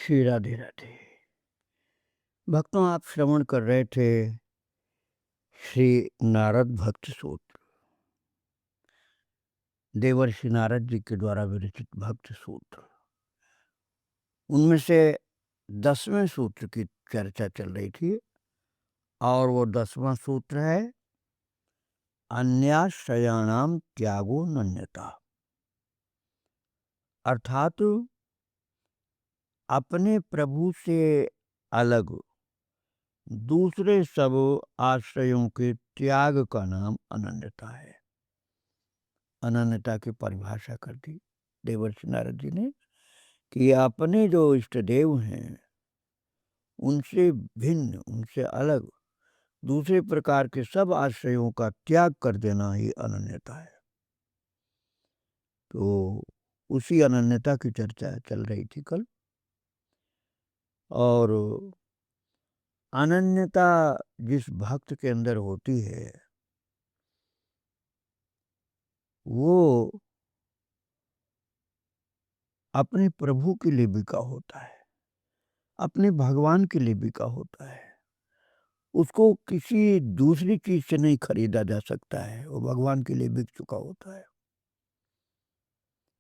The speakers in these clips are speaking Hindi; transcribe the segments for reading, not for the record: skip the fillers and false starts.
श्री राधे राधे। भक्तों, आप श्रवण कर रहे थे श्री नारद भक्त सूत्र, देवर्षि नारद जी के द्वारा विरचित भक्त सूत्र। उनमें से 10वें सूत्र की चर्चा चल रही थी और वो 10वां सूत्र है अन्याश्रयाणाम त्यागो नन्यता। अर्थात अपने प्रभु से अलग दूसरे सब आश्रयों के त्याग का नाम अनन्यता है। अनन्यता की परिभाषा कर दी देवर्षि नारद जी ने कि अपने जो इष्ट देव हैं उनसे भिन्न, उनसे अलग दूसरे प्रकार के सब आश्रयों का त्याग कर देना ही अनन्यता है। तो उसी अनन्यता की चर्चा चल रही थी कल। और अनन्यता जिस भक्त के अंदर होती है वो अपने प्रभु के लिए बिका होता है, अपने भगवान के लिए बिका होता है। उसको किसी दूसरी चीज से नहीं खरीदा जा सकता है, वो भगवान के लिए बिक चुका होता है।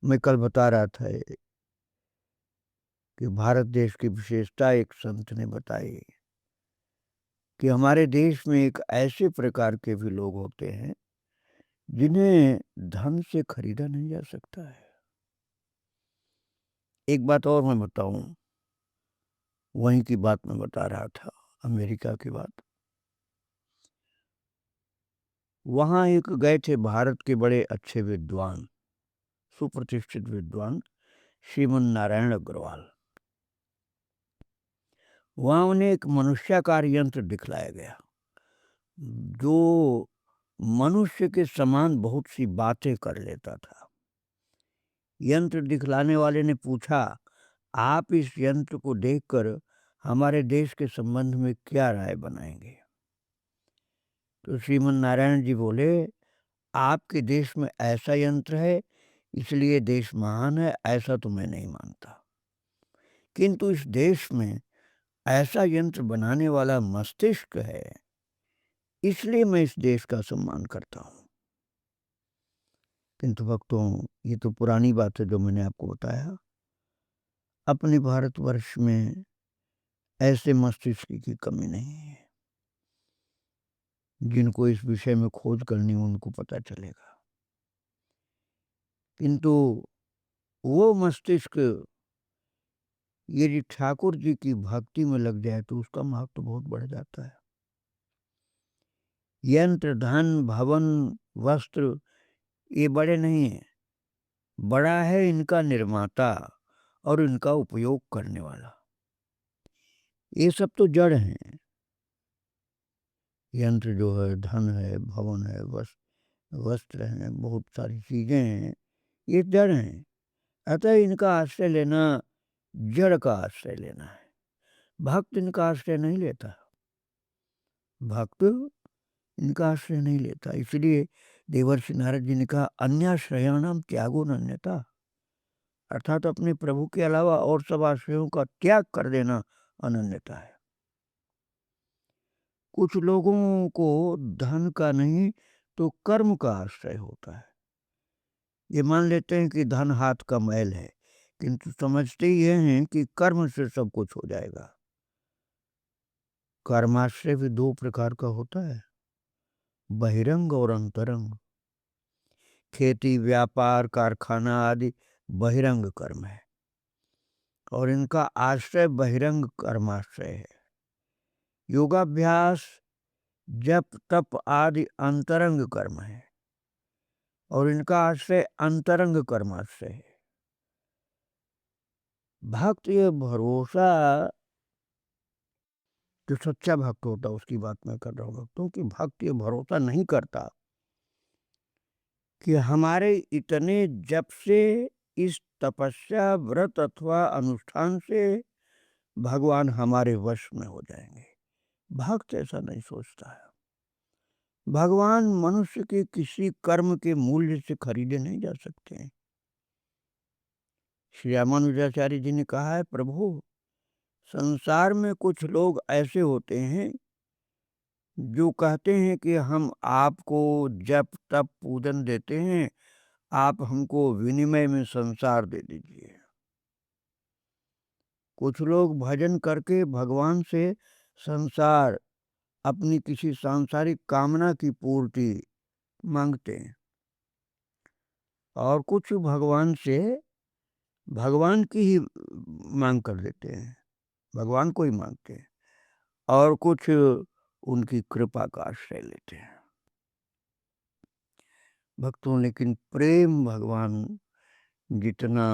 मैं कल बता रहा था कि भारत देश की विशेषता एक संत ने बताई कि हमारे देश में एक ऐसे प्रकार के भी लोग होते हैं जिन्हें धन से खरीदा नहीं जा सकता है। एक बात और मैं बताऊं, वहीं की बात मैं बता रहा था, अमेरिका की बात। वहां एक गए थे भारत के बड़े अच्छे विद्वान, सुप्रतिष्ठित विद्वान श्रीमन नारायण अग्रवाल। वहां उन्हें एक मनुष्याकार यंत्र दिखलाया गया जो मनुष्य के समान बहुत सी बातें कर लेता था। यंत्र दिखलाने वाले ने पूछा, आप इस यंत्र को देखकर हमारे देश के संबंध में क्या राय बनाएंगे? तो श्रीमन नारायण जी बोले, आपके देश में ऐसा यंत्र है इसलिए देश महान है, ऐसा तो मैं नहीं मानता। किंतु इस देश में ऐसा यंत्र बनाने वाला मस्तिष्क है, इसलिए मैं इस देश का सम्मान करता हूं। किंतु भक्तों, ये तो पुरानी बात है जो मैंने आपको बताया। अपने भारतवर्ष में ऐसे मस्तिष्क की कमी नहीं है। जिनको इस विषय में खोज करनी उनको पता चलेगा। किंतु वो मस्तिष्क यदि ठाकुर जी की भक्ति में लग जाए तो उसका महत्व बहुत बढ़ जाता है। यंत्र, धन, भवन, वस्त्र ये बड़े नहीं है, बड़ा है इनका निर्माता और इनका उपयोग करने वाला। ये सब तो जड़ हैं। यंत्र जो है, धन है, भवन है, वस्त्र हैं, बहुत सारी चीजें हैं, ये जड़ हैं। अतः इनका आश्रय लेना जड़ का आश्रय लेना है। भक्त इनका आश्रय नहीं लेता, भक्त इनका आश्रय नहीं लेता। इसलिए देवर्षि नारद जी ने कहा अन्याश्रयाणाम त्यागो नन्यता, अर्थात अपने प्रभु के अलावा और सब आश्रयों का त्याग कर देना अनन्यता है। कुछ लोगों को धन का नहीं तो कर्म का आश्रय होता है। ये मान लेते हैं कि धन हाथ का मैल है, किंतु समझते ये हैं कि कर्म से सब कुछ हो जाएगा। कर्माश्रय भी दो प्रकार का होता है, बहिरंग और अंतरंग। खेती, व्यापार, कारखाना आदि बहिरंग कर्म है और इनका आश्रय बहिरंग कर्माश्रय है। योगाभ्यास, जप, तप आदि अंतरंग कर्म है और इनका आश्रय अंतरंग कर्माश्रय है। भक्त ये भरोसा, जो सच्चा भक्त होता है उसकी बात मैं कर रहा हूँ भक्तों की। भक्त ये भरोसा नहीं करता कि हमारे इतने जप से, इस तपस्या, व्रत अथवा अनुष्ठान से भगवान हमारे वश में हो जाएंगे। भक्त ऐसा नहीं सोचता है। भगवान मनुष्य के किसी कर्म के मूल्य से खरीदे नहीं जा सकते हैं। श्री रामानुजाचार्य जी ने कहा है, प्रभु संसार में कुछ लोग ऐसे होते हैं जो कहते हैं कि हम आपको जप तप पूजन देते हैं, आप हमको विनिमय में संसार दे दीजिए। कुछ लोग भजन करके भगवान से संसार, अपनी किसी सांसारिक कामना की पूर्ति मांगते हैं, और कुछ भगवान से भगवान की ही मांग कर देते हैं, भगवान को ही मांगते हैं, और कुछ उनकी कृपा का आश्रय लेते हैं। भक्तों, लेकिन प्रेम भगवान जितना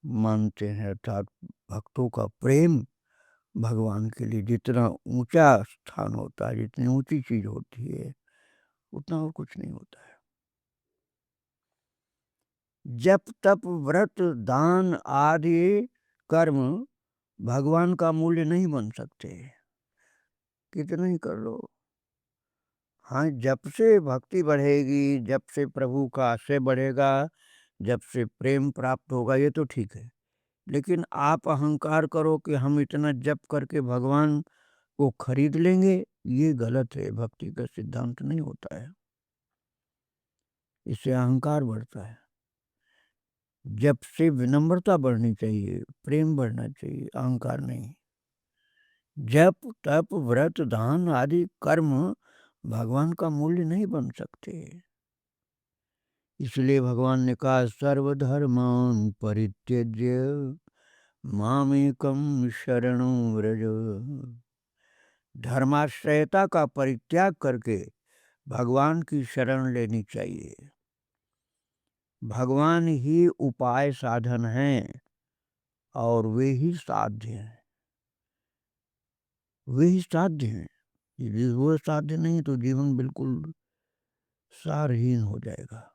मानते हैं, अर्थात भक्तों का प्रेम भगवान के लिए जितना ऊंचा स्थान होता है, जितनी ऊंची चीज होती है, उतना और कुछ नहीं होता है। जप तप व्रत दान आदि कर्म भगवान का मूल्य नहीं बन सकते, कितना ही कर लो। हाँ, जप से भक्ति बढ़ेगी, जप से प्रभु का आश्रय बढ़ेगा, जप से प्रेम प्राप्त होगा, ये तो ठीक है। लेकिन आप अहंकार करो कि हम इतना जप करके भगवान को खरीद लेंगे, ये गलत है। भक्ति का सिद्धांत नहीं होता है, इससे अहंकार बढ़ता है। जप से विनम्रता बढ़नी चाहिए, प्रेम बढ़ना चाहिए, अहंकार नहीं। जप तप व्रत दान आदि कर्म भगवान का मूल्य नहीं बन सकते। इसलिए भगवान ने कहा, सर्वधर्मान परित्यज्य मामेकं शरणं व्रज। धर्माश्रयता का परित्याग करके भगवान की शरण लेनी चाहिए। भगवान ही उपाय साधन हैं, और वे ही साध्य हैं, वे ही साध्य हैं। यदि वो साध्य नहीं तो जीवन बिल्कुल सारहीन हो जाएगा।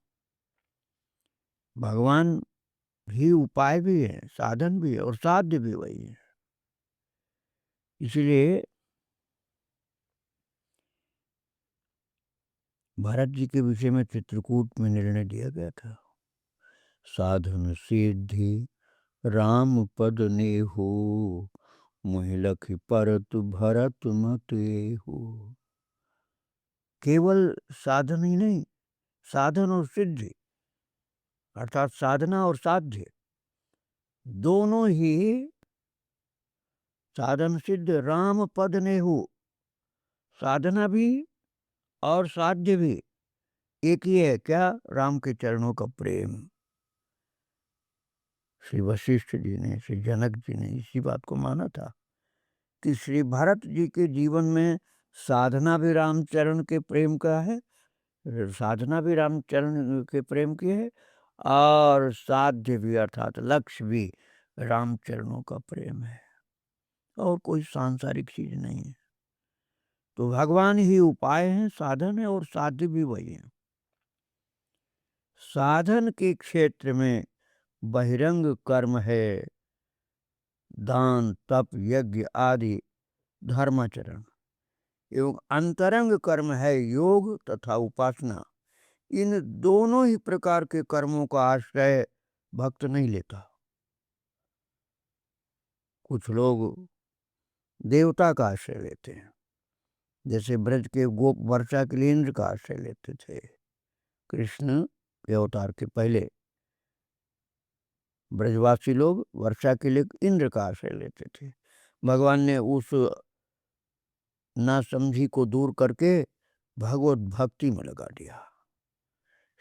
भगवान ही उपाय भी है, साधन भी है, और साध्य भी वही है। इसलिए भरत जी के विषय में चित्रकूट में निर्णय दिया गया था, साधन सिद्धि राम पद नेहु, मोहि लखि परत भरत मत एहु। केवल साधन ही नहीं, साधन और सिद्धि, अर्थात साधना और साध्य दोनों ही, साधन सिद्ध राम पद नेहु, साधना भी और साध्य भी एक ही है। क्या? राम के चरणों का प्रेम। श्री वशिष्ठ जी ने, श्री जनक जी ने इसी बात को माना था कि श्री भरत जी के जीवन में साधना भी रामचरण के प्रेम का है, साधना भी रामचरण के प्रेम की है, और साध्य भी अर्थात लक्ष्य भी रामचरणों का प्रेम है, और कोई सांसारिक चीज नहीं है। तो भगवान ही उपाय है, साधन है, और साध्य भी वही है। साधन के क्षेत्र में बहिरंग कर्म है, दान तप यज्ञ आदि धर्माचरण, एवं अंतरंग कर्म है योग तथा उपासना। इन दोनों ही प्रकार के कर्मों का आश्रय भक्त नहीं लेता। कुछ लोग देवता का आश्रय लेते हैं, जैसे ब्रज के गोप वर्षा के लिए इंद्र का आश्रय लेते थे। कृष्ण के अवतार के पहले ब्रजवासी लोग वर्षा के लिए इंद्र का आश्रय लेते थे। भगवान ने उस नासमझी को दूर करके भगवत भक्ति में लगा दिया।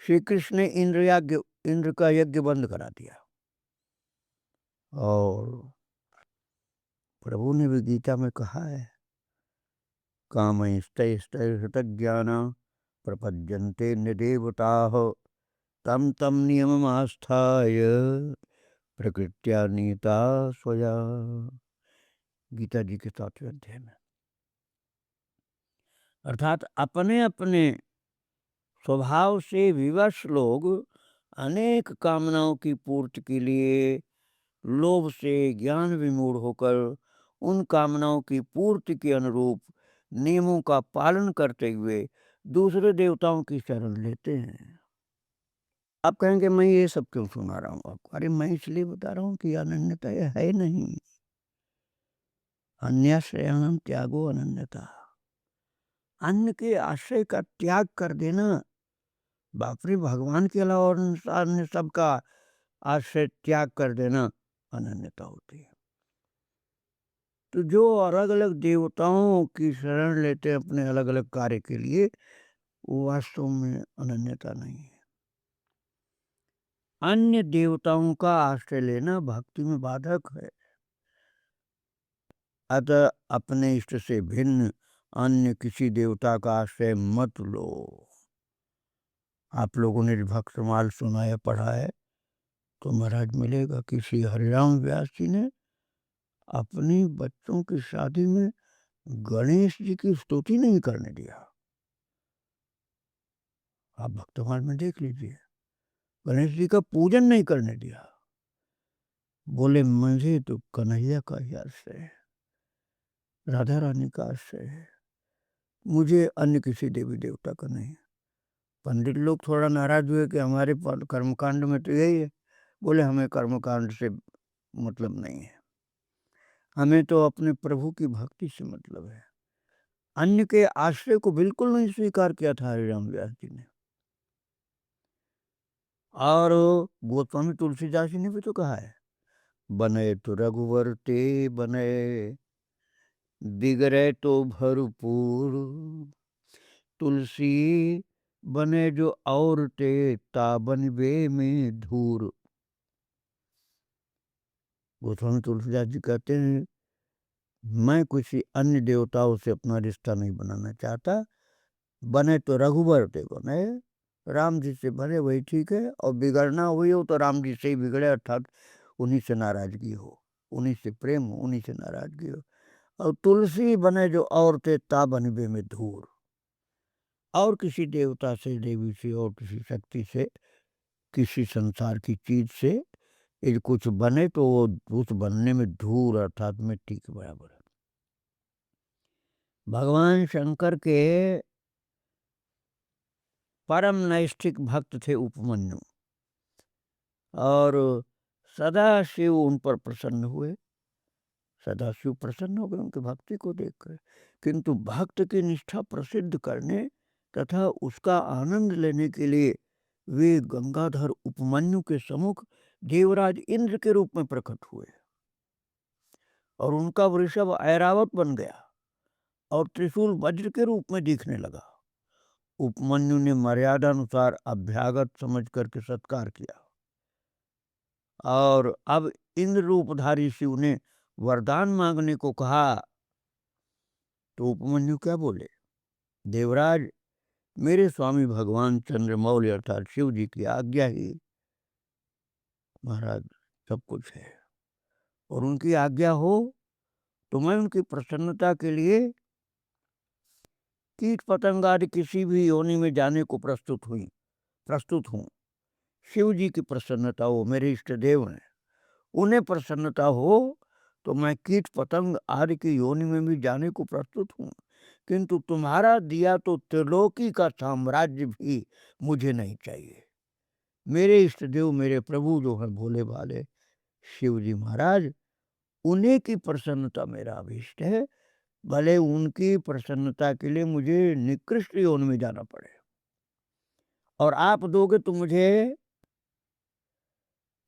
श्री कृष्ण ने इंद्र का यज्ञ बंद करा दिया, और प्रभु ने भी गीता में कहा है, कामैस्तैस्तैर्हृतज्ञान प्रपद्यन्ते देवताः तम तम नियमम् आस्थाय प्रकृत्या नीता स्वया। गीता जी के 7वें अध्याय में। अर्थात अपने अपने स्वभाव से विवश लोग अनेक कामनाओं की पूर्ति के लिए लोभ से ज्ञान विमूढ़ होकर उन कामनाओं की पूर्ति के अनुरूप नियमों का पालन करते हुए दूसरे देवताओं की शरण लेते हैं। आप कहेंगे, मैं ये सब क्यों सुना रहा हूँ आपको? अरे मैं इसलिए बता रहा हूँ कि अनन्यता है नहीं। अन्याश्रयणम त्यागो अनन्यता। अन्य के आश्रय का त्याग कर देना, बाप रे, भगवान के अलावा और अन्य सबका आश्रय त्याग कर देना अनन्यता होती है। तो जो अलग अलग देवताओं की शरण लेते हैं अपने अलग अलग कार्य के लिए, वो वास्तव में अनन्यता नहीं है। अन्य देवताओं का आश्रय लेना भक्ति में बाधक है। अतः अपने इष्ट से भिन्न अन्य किसी देवता का आश्रय मत लो। आप लोगों ने भक्तमाल सुना है, पढ़ा है, तो महाराज मिलेगा कि श्री हरिराम व्यास जी ने अपनी बच्चों की शादी में गणेश जी की स्तुति नहीं करने दिया। आप भक्तमाल में देख लीजिए, गणेश जी का पूजन नहीं करने दिया। बोले मुझे तो कन्हैया का ही आश्रय है, राधा रानी का आश्रय है, मुझे अन्य किसी देवी देवता का नहीं। पंडित लोग थोड़ा नाराज हुए कि हमारे कर्मकांड में तो यही है। बोले हमें कर्मकांड से मतलब नहीं है, हमें तो अपने प्रभु की भक्ति से मतलब है। अन्य के आश्रय को बिल्कुल नहीं स्वीकार किया था हरिराम व्यास जी ने। और गोस्वामी तुलसीदास जी ने भी तो कहा है, बने तो रघुवर ते बने, बिगड़े तो भरपूर, तुलसी बने जो और ते, ता बनबे में धूर। गोस्वामी तुलसीदास जी कहते हैं, मैं किसी अन्य देवताओं से अपना रिश्ता नहीं बनाना चाहता। बने तो रघुवर ते बने, राम जी से बने वही ठीक है, और बिगड़ना हुई हो तो राम जी से ही बिगड़े, अर्थात उन्हीं से नाराजगी हो, उन्हीं से प्रेम हो, उन्हीं से नाराजगी हो। और तुलसी बने जो और ते, ता बनबे में धूर। और किसी देवता से, देवी से, और किसी शक्ति से, किसी संसार की चीज से यदि कुछ बने तो वो उस बनने में धूल अर्थात मिट्टी के बराबर है। भगवान शंकर के परम नैष्ठिक भक्त थे उपमन्यु, और सदाशिव उन पर प्रसन्न हुए, सदाशिव प्रसन्न हो गए उनकी भक्ति को देखकर। किंतु भक्त की निष्ठा प्रसिद्ध करने तथा उसका आनंद लेने के लिए वे गंगाधर उपमन्यु के सम्मुख देवराज इंद्र के रूप में प्रकट हुए, और उनका वृषभ ऐरावत बन गया और त्रिशूल वज्र के रूप में दिखने लगा। उपमन्यु ने मर्यादा अनुसार अभ्यागत समझ करके सत्कार किया, और अब इंद्र रूपधारी शिव ने वरदान मांगने को कहा। तो उपमन्यु क्या बोले, देवराज, मेरे स्वामी भगवान चंद्रमौली अर्थात शिव जी की आज्ञा ही महाराज सब कुछ है, और उनकी आज्ञा हो तो मैं उनकी प्रसन्नता के लिए कीट पतंग आदि किसी भी योनि में जाने को प्रस्तुत हूँ। शिव जी की प्रसन्नता हो, मेरे इष्ट देव हैं, उन्हें प्रसन्नता हो तो मैं कीट पतंग आदि की योनि में भी जाने को प्रस्तुत हूँ। किंतु तुम्हारा दिया तो त्रिलोकी का साम्राज्य भी मुझे नहीं चाहिए। मेरे इष्ट देव, मेरे प्रभु जो हैं भोले भाले शिव जी महाराज, उन्हीं की प्रसन्नता मेरा अभीष्ट है। भले उनकी प्रसन्नता के लिए मुझे निकृष्ट योनि में जाना पड़े, और आप दोगे तो मुझे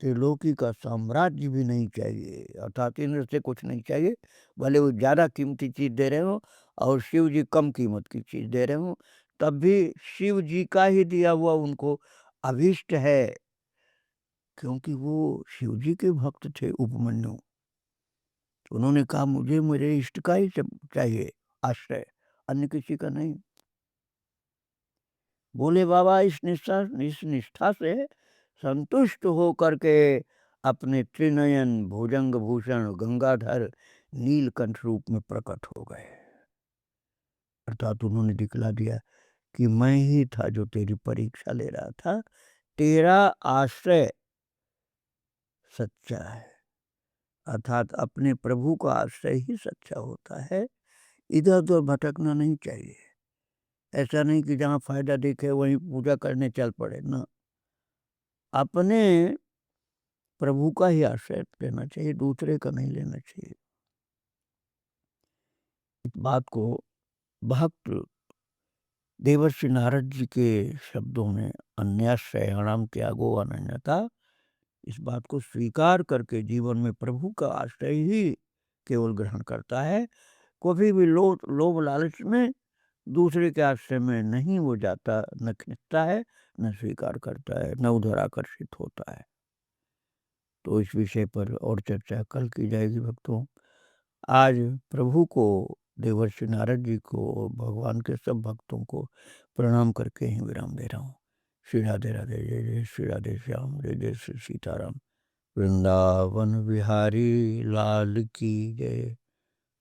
त्रिलोकी का साम्राज्य भी नहीं चाहिए, अर्थात इंद्र से कुछ नहीं चाहिए। भले वो ज़्यादा कीमती चीज़ दे रहे हो और शिव जी कम कीमत की चीज़ दे रहे हो, तब भी शिव जी का ही दिया हुआ उनको अभीष्ट है, क्योंकि वो शिव जी के भक्त थे उपमन्यु। उन्होंने कहा मुझे मेरे इष्ट का ही चाहिए आश्रय, अन्य किसी का नहीं। बोले बाबा, इस निष्ठा से संतुष्ट हो करके अपने त्रिनयन भुजंग भूषण गंगाधर नीलकंठ रूप में प्रकट हो गए। अर्थात उन्होंने दिखला दिया कि मैं ही था जो तेरी परीक्षा ले रहा था, तेरा आश्रय सच्चा है, अर्थात अपने प्रभु का आश्रय ही सच्चा होता है। इधर उधर भटकना नहीं चाहिए। ऐसा नहीं कि जहाँ फायदा दिखे वहीं पूजा करने चल पड़े ना, अपने प्रभु का ही आश्रय लेना चाहिए, दूसरे का नहीं लेना चाहिए। बात को भक्त देवर्षि नारद जी के शब्दों में अन्याश्रयाणाम त्यागो अनन्यता, इस बात को स्वीकार करके जीवन में प्रभु का आश्रय ही केवल ग्रहण करता है। कभी भी लोभ लालच में दूसरे के आश्रय में नहीं वो जाता, न खींचता है, न स्वीकार करता है, न उधर आकर्षित होता है। तो इस विषय पर और चर्चा कल की जाएगी भक्तों। आज प्रभु को, देवर्षि नारद जी को, भगवान के सब भक्तों को प्रणाम करके ही विराम दे रहा हूँ। श्री राधे राधे, जय जय श्री राधे श्याम, जय जय श्री सीताराम। वृंदावन बिहारी लाल की जय,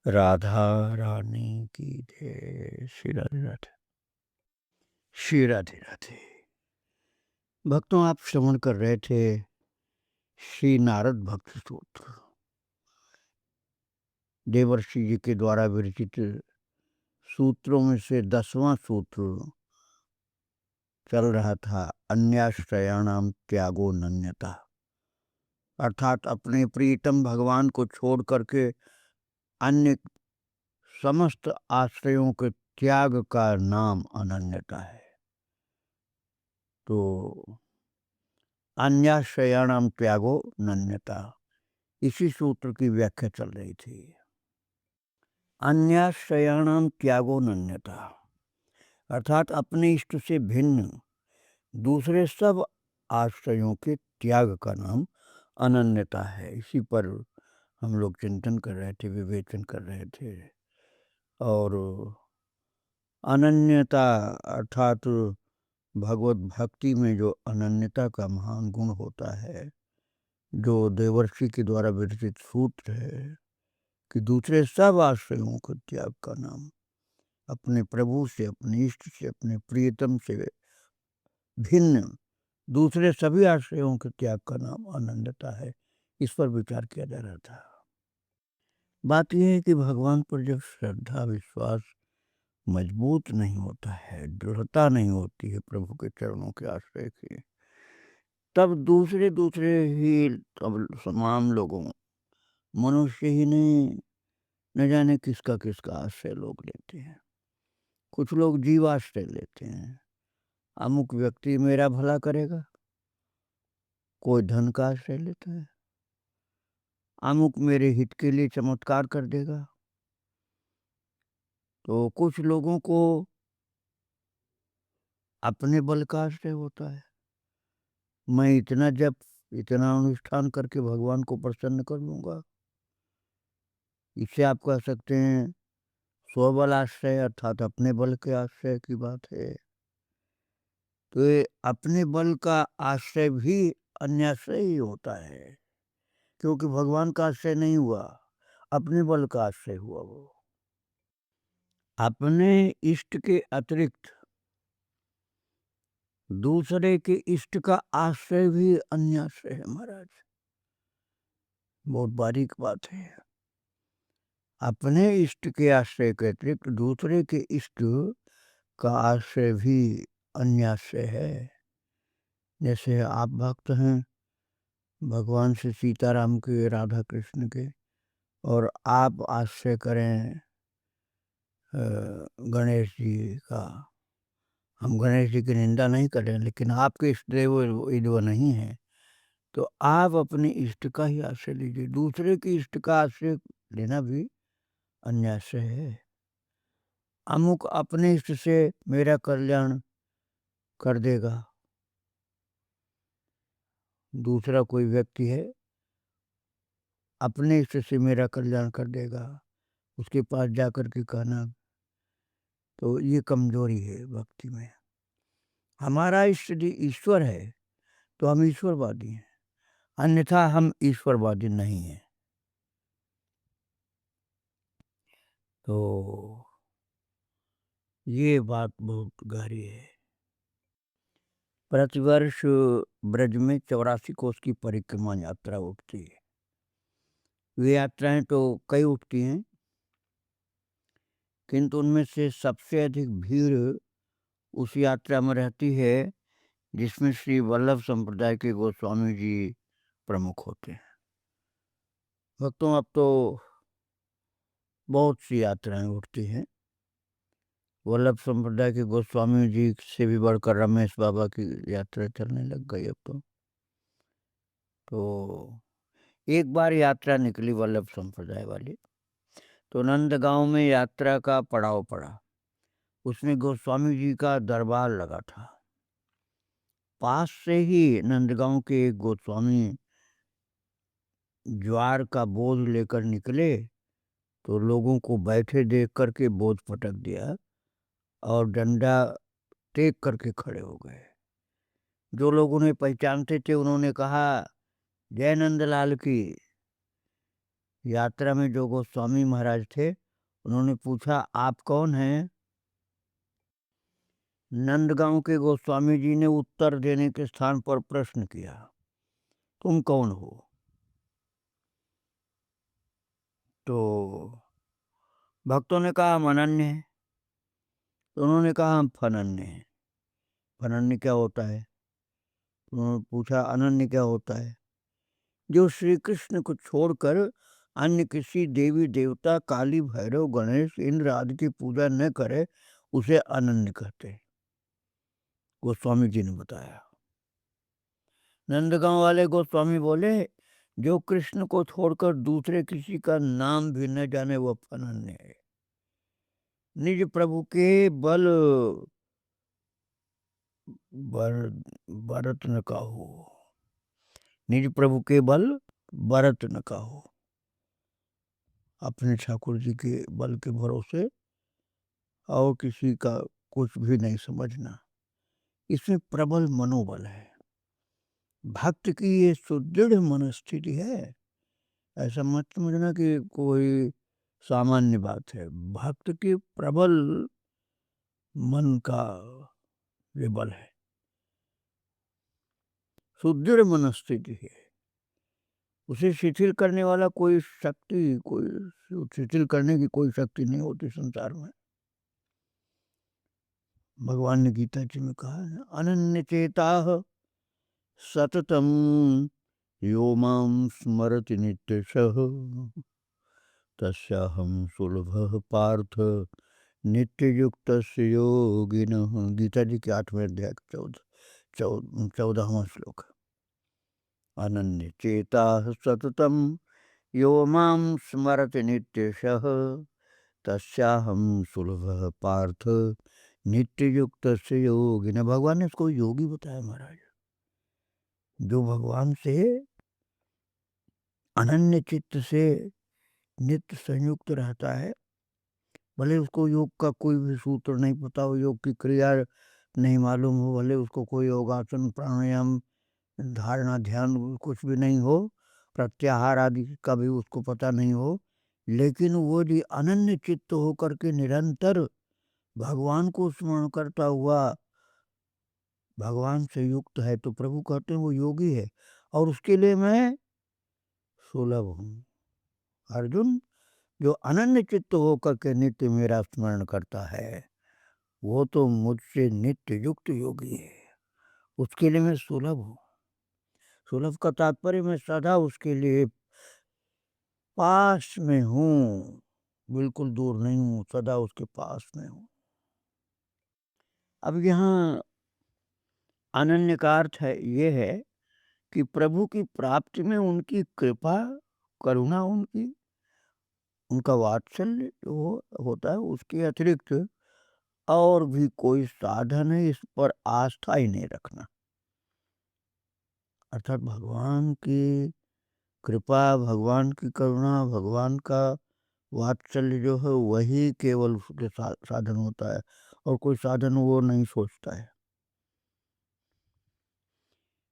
राधा रानी की जय। श्री राधे राधे, श्री राधे राधे। भक्तों, आप श्रवण कर रहे थे श्री नारद भक्त सूत्र, देवर्षि जी के द्वारा विरचित सूत्रों में से 10वां सूत्र चल रहा था, अन्याश्रयाणाम त्यागो नन्यता, अर्थात अपने प्रीतम भगवान को छोड़ करके अन्य समस्त आश्रयों के त्याग का नाम अनन्यता है। तो अन्याश्रयाणाम त्यागो नन्यता, इसी सूत्र की व्याख्या चल रही थी। अन्याश्रयाणाम त्यागो नन्यता, अर्थात अपने इष्ट से भिन्न दूसरे सब आश्रयों के त्याग का नाम अनन्यता है। इसी पर हम लोग चिंतन कर रहे थे, विवेचन कर रहे थे। और अनन्यता अर्थात भगवत भक्ति में जो अनन्यता का महान गुण होता है, जो देवर्षि के द्वारा विरचित सूत्र है कि दूसरे सब आश्रयों के त्याग का नाम, अपने प्रभु से, अपने इष्ट से, अपने प्रियतम से भिन्न दूसरे सभी आश्रयों के त्याग का नाम अनन्यता है। इस पर विचार किया जा रहा था। बात यह है कि भगवान पर जब श्रद्धा विश्वास मजबूत नहीं होता है, दृढ़ता नहीं होती है प्रभु के चरणों के आश्रय की, तब दूसरे ही तमाम लोगों, मनुष्य ही नहीं, न जाने किसका किसका आश्रय लोग लेते हैं। कुछ लोग जीवाश्रय लेते हैं, अमुक व्यक्ति मेरा भला करेगा, कोई धन का आश्रय लेता है, अमुक मेरे हित के लिए चमत्कार कर देगा। तो कुछ लोगों को अपने बल का आश्रय होता है, मैं इतना जप, इतना अनुष्ठान करके भगवान को प्रसन्न कर लूंगा। इसे आप कह सकते हैं स्वबल आश्रय, अर्थात अपने बल के आश्रय की बात है। तो ये अपने बल का आश्रय भी अन्याश्रय ही होता है, क्योंकि भगवान का आश्रय नहीं हुआ, अपने बल का आश्रय हुआ। वो अपने इष्ट के अतिरिक्त दूसरे के इष्ट का आश्रय भी अन्याश्रय है महाराज। बहुत बारीक बात है। अपने इष्ट के आश्रय के अतिरिक्त दूसरे के इष्ट का आश्रय भी अन्याश्रय है। जैसे आप भक्त हैं भगवान से सीताराम के, राधा कृष्ण के, और आप आश्रय करें गणेश जी का। हम गणेश जी की निंदा नहीं कर रहे हैं, लेकिन आपके इष्ट देव वो नहीं है, तो आप अपने इष्ट का ही आश्रय लीजिए। दूसरे के इष्ट का आश्रय लेना भी अन्याश्रय है। अमुक अपने इष्ट से मेरा कल्याण कर देगा, दूसरा कोई व्यक्ति है अपने इष्ट से मेरा कल्याण कर देगा, उसके पास जाकर के कहना, तो ये कमजोरी है भक्ति में। हमारा इष्ट यदि ईश्वर है तो हम ईश्वरवादी हैं, अन्यथा हम ईश्वरवादी नहीं हैं। तो ये बात बहुत गहरी है। प्रतिवर्ष ब्रज में 84 कोस की परिक्रमा यात्रा उठती है। वे यात्राएं तो कई उठती हैं, किंतु उनमें से सबसे अधिक भीड़ उस यात्रा में रहती है जिसमें श्री वल्लभ संप्रदाय के गोस्वामी जी प्रमुख होते हैं। भक्तों, अब तो बहुत सी यात्राएं उठती हैं। वल्लभ संप्रदाय के गोस्वामी जी से भी बढ़कर रमेश बाबा की यात्रा चलने लग गई अब तो एक बार यात्रा निकली वल्लभ संप्रदाय वाली, तो नंदगांव में यात्रा का पड़ाव पड़ा। उसमें गोस्वामी जी का दरबार लगा था। पास से ही नंदगांव के एक गोस्वामी ज्वार का बोझ लेकर निकले, तो लोगों को बैठे देख करके बोझ पटक दिया और डंडा टेक करके खड़े हो गए। जो लोग उन्हें पहचानते थे उन्होंने कहा, जय नंदलाल की। यात्रा में जो गोस्वामी महाराज थे उन्होंने पूछा, आप कौन हैं? नंदगांव के गोस्वामी जी ने उत्तर देने के स्थान पर प्रश्न किया, तुम कौन हो? तो भक्तों ने कहा, हम अनन्य हैं। तो उन्होंने कहा, हम फनन्य हैं। फनन्य क्या होता है? उन्होंने पूछा, अनन्य क्या होता है? जो श्री कृष्ण को छोड़कर अन्य किसी देवी देवता, काली, भैरव, गणेश, इंद्र आदि की पूजा न करे उसे अनन्य कहते। गोस्वामी जी ने बताया। नंदगांव वाले गोस्वामी बोले, जो कृष्ण को छोड़कर दूसरे किसी का नाम भी न जाने वह अनन्य है। निज प्रभु के बल भरत न काहू। निज प्रभु के बल भरत न काहू। अपने ठाकुर जी के बल के भरोसे और किसी का कुछ भी नहीं समझना। इसमें प्रबल मनोबल है। भक्त की ये सुदृढ़ मनस्थिति है। ऐसा मत समझना कि कोई सामान्य बात है। भक्त के प्रबल मन का ये बल है, सुदृढ़ मनस्थिति है। उसे शिथिल करने वाला कोई शक्ति, कोई शिथिल करने की कोई शक्ति नहीं होती संसार में। भगवान ने गीता जी में कहा है, अनन्य चेता सततम यो मां स्मरति नित्यशः तस्याहं सुलभः पार्थ नित्य युक्त योगिनः। गीता जी के 8वें अध्याय 14वां श्लोक। अनन्य चेता सततम यो मां स्मरति नित्यशः तस्याहं सुलभः पार्थ नित्य युक्त योगिनः। भगवान ने इसको योगी बताया महाराज। जो भगवान से अनन्य चित्त से नित्य संयुक्त रहता है, भले उसको योग का कोई भी सूत्र नहीं पता हो, योग की क्रिया नहीं मालूम हो, भले उसको कोई योगासन, प्राणायाम, धारणा, ध्यान कुछ भी नहीं हो, प्रत्याहार आदि का भी उसको पता नहीं हो, लेकिन वो भी अनन्य चित्त होकर के निरंतर भगवान को स्मरण करता हुआ भगवान से युक्त है, तो प्रभु कहते हैं वो योगी है। और उसके लिए मैं सुलभ हूँ। अर्जुन, जो अनन्य चित्त होकर के नित्य मेरा स्मरण करता है वो तो मुझसे नित्य युक्त योगी है। उसके लिए मैं सुलभ हूँ। सुलभ का तात्पर्य मैं सदा उसके लिए पास में हूँ, बिल्कुल दूर नहीं हूँ, सदा उसके पास में हूँ। अब यहाँ अनन्य का अर्थ है ये है कि प्रभु की प्राप्ति में उनकी कृपा, करुणा, उनका वात्सल्य जो होता है उसके अतिरिक्त और भी कोई साधन है, इस पर आस्था ही नहीं रखना। अर्थात भगवान की कृपा, भगवान की करुणा, भगवान का वात्सल्य जो है वही केवल उसके साधन होता है, और कोई साधन वो नहीं सोचता है।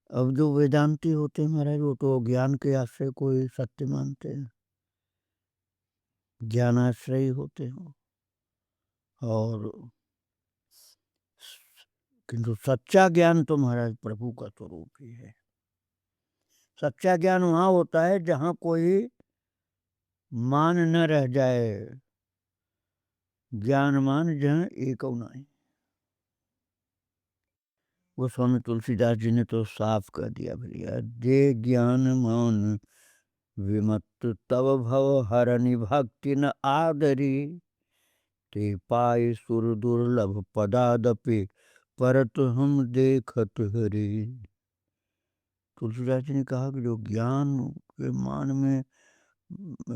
अब जो वेदांती होते हैं महाराज, वो तो ज्ञान के आश्रय कोई सत्य मानते हैं, ज्ञानाश्रयी होते हैं। और किंतु सच्चा ज्ञान तो महाराज प्रभु का स्वरूप ही है। सच्चा ज्ञान वहाँ होता है जहाँ कोई मान न रह जाए। ज्ञान मान जहाँ एक नहीं। वो स्वामी तुलसीदास जी ने तो साफ कर दिया भैया, जे ज्ञान मान विमत्त तव भव हरनि भक्ति न आदरी, ते पाए सुर दुर्लभ पदादपि परत हम देखत हरि। तुलसीदास जी ने कहा कि जो ज्ञान के मान में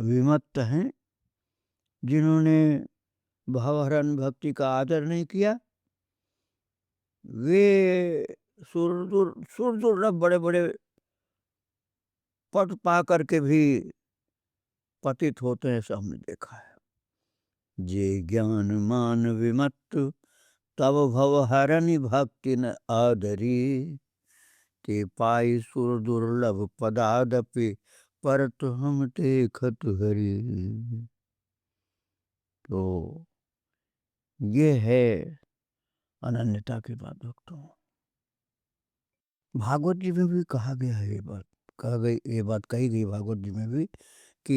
विमत्त हैं, जिन्होंने भवहरण भक्ति का आदर नहीं किया, वे सुर दुर्लभ बड़े बड़े पद पा करके भी पतित होते हैं, ऐसा हमने देखा है। जे ज्ञान मान विमत्त तब भव हरनि भक्ति न आदरी, ते पाई सुर दुर्लभ पदादपि परत हम देखत हरि। तो ये है अनन्यता की बात भक्तों। भागवत जी में भी कहा गया है ये बात कही गई भागवत जी में भी कि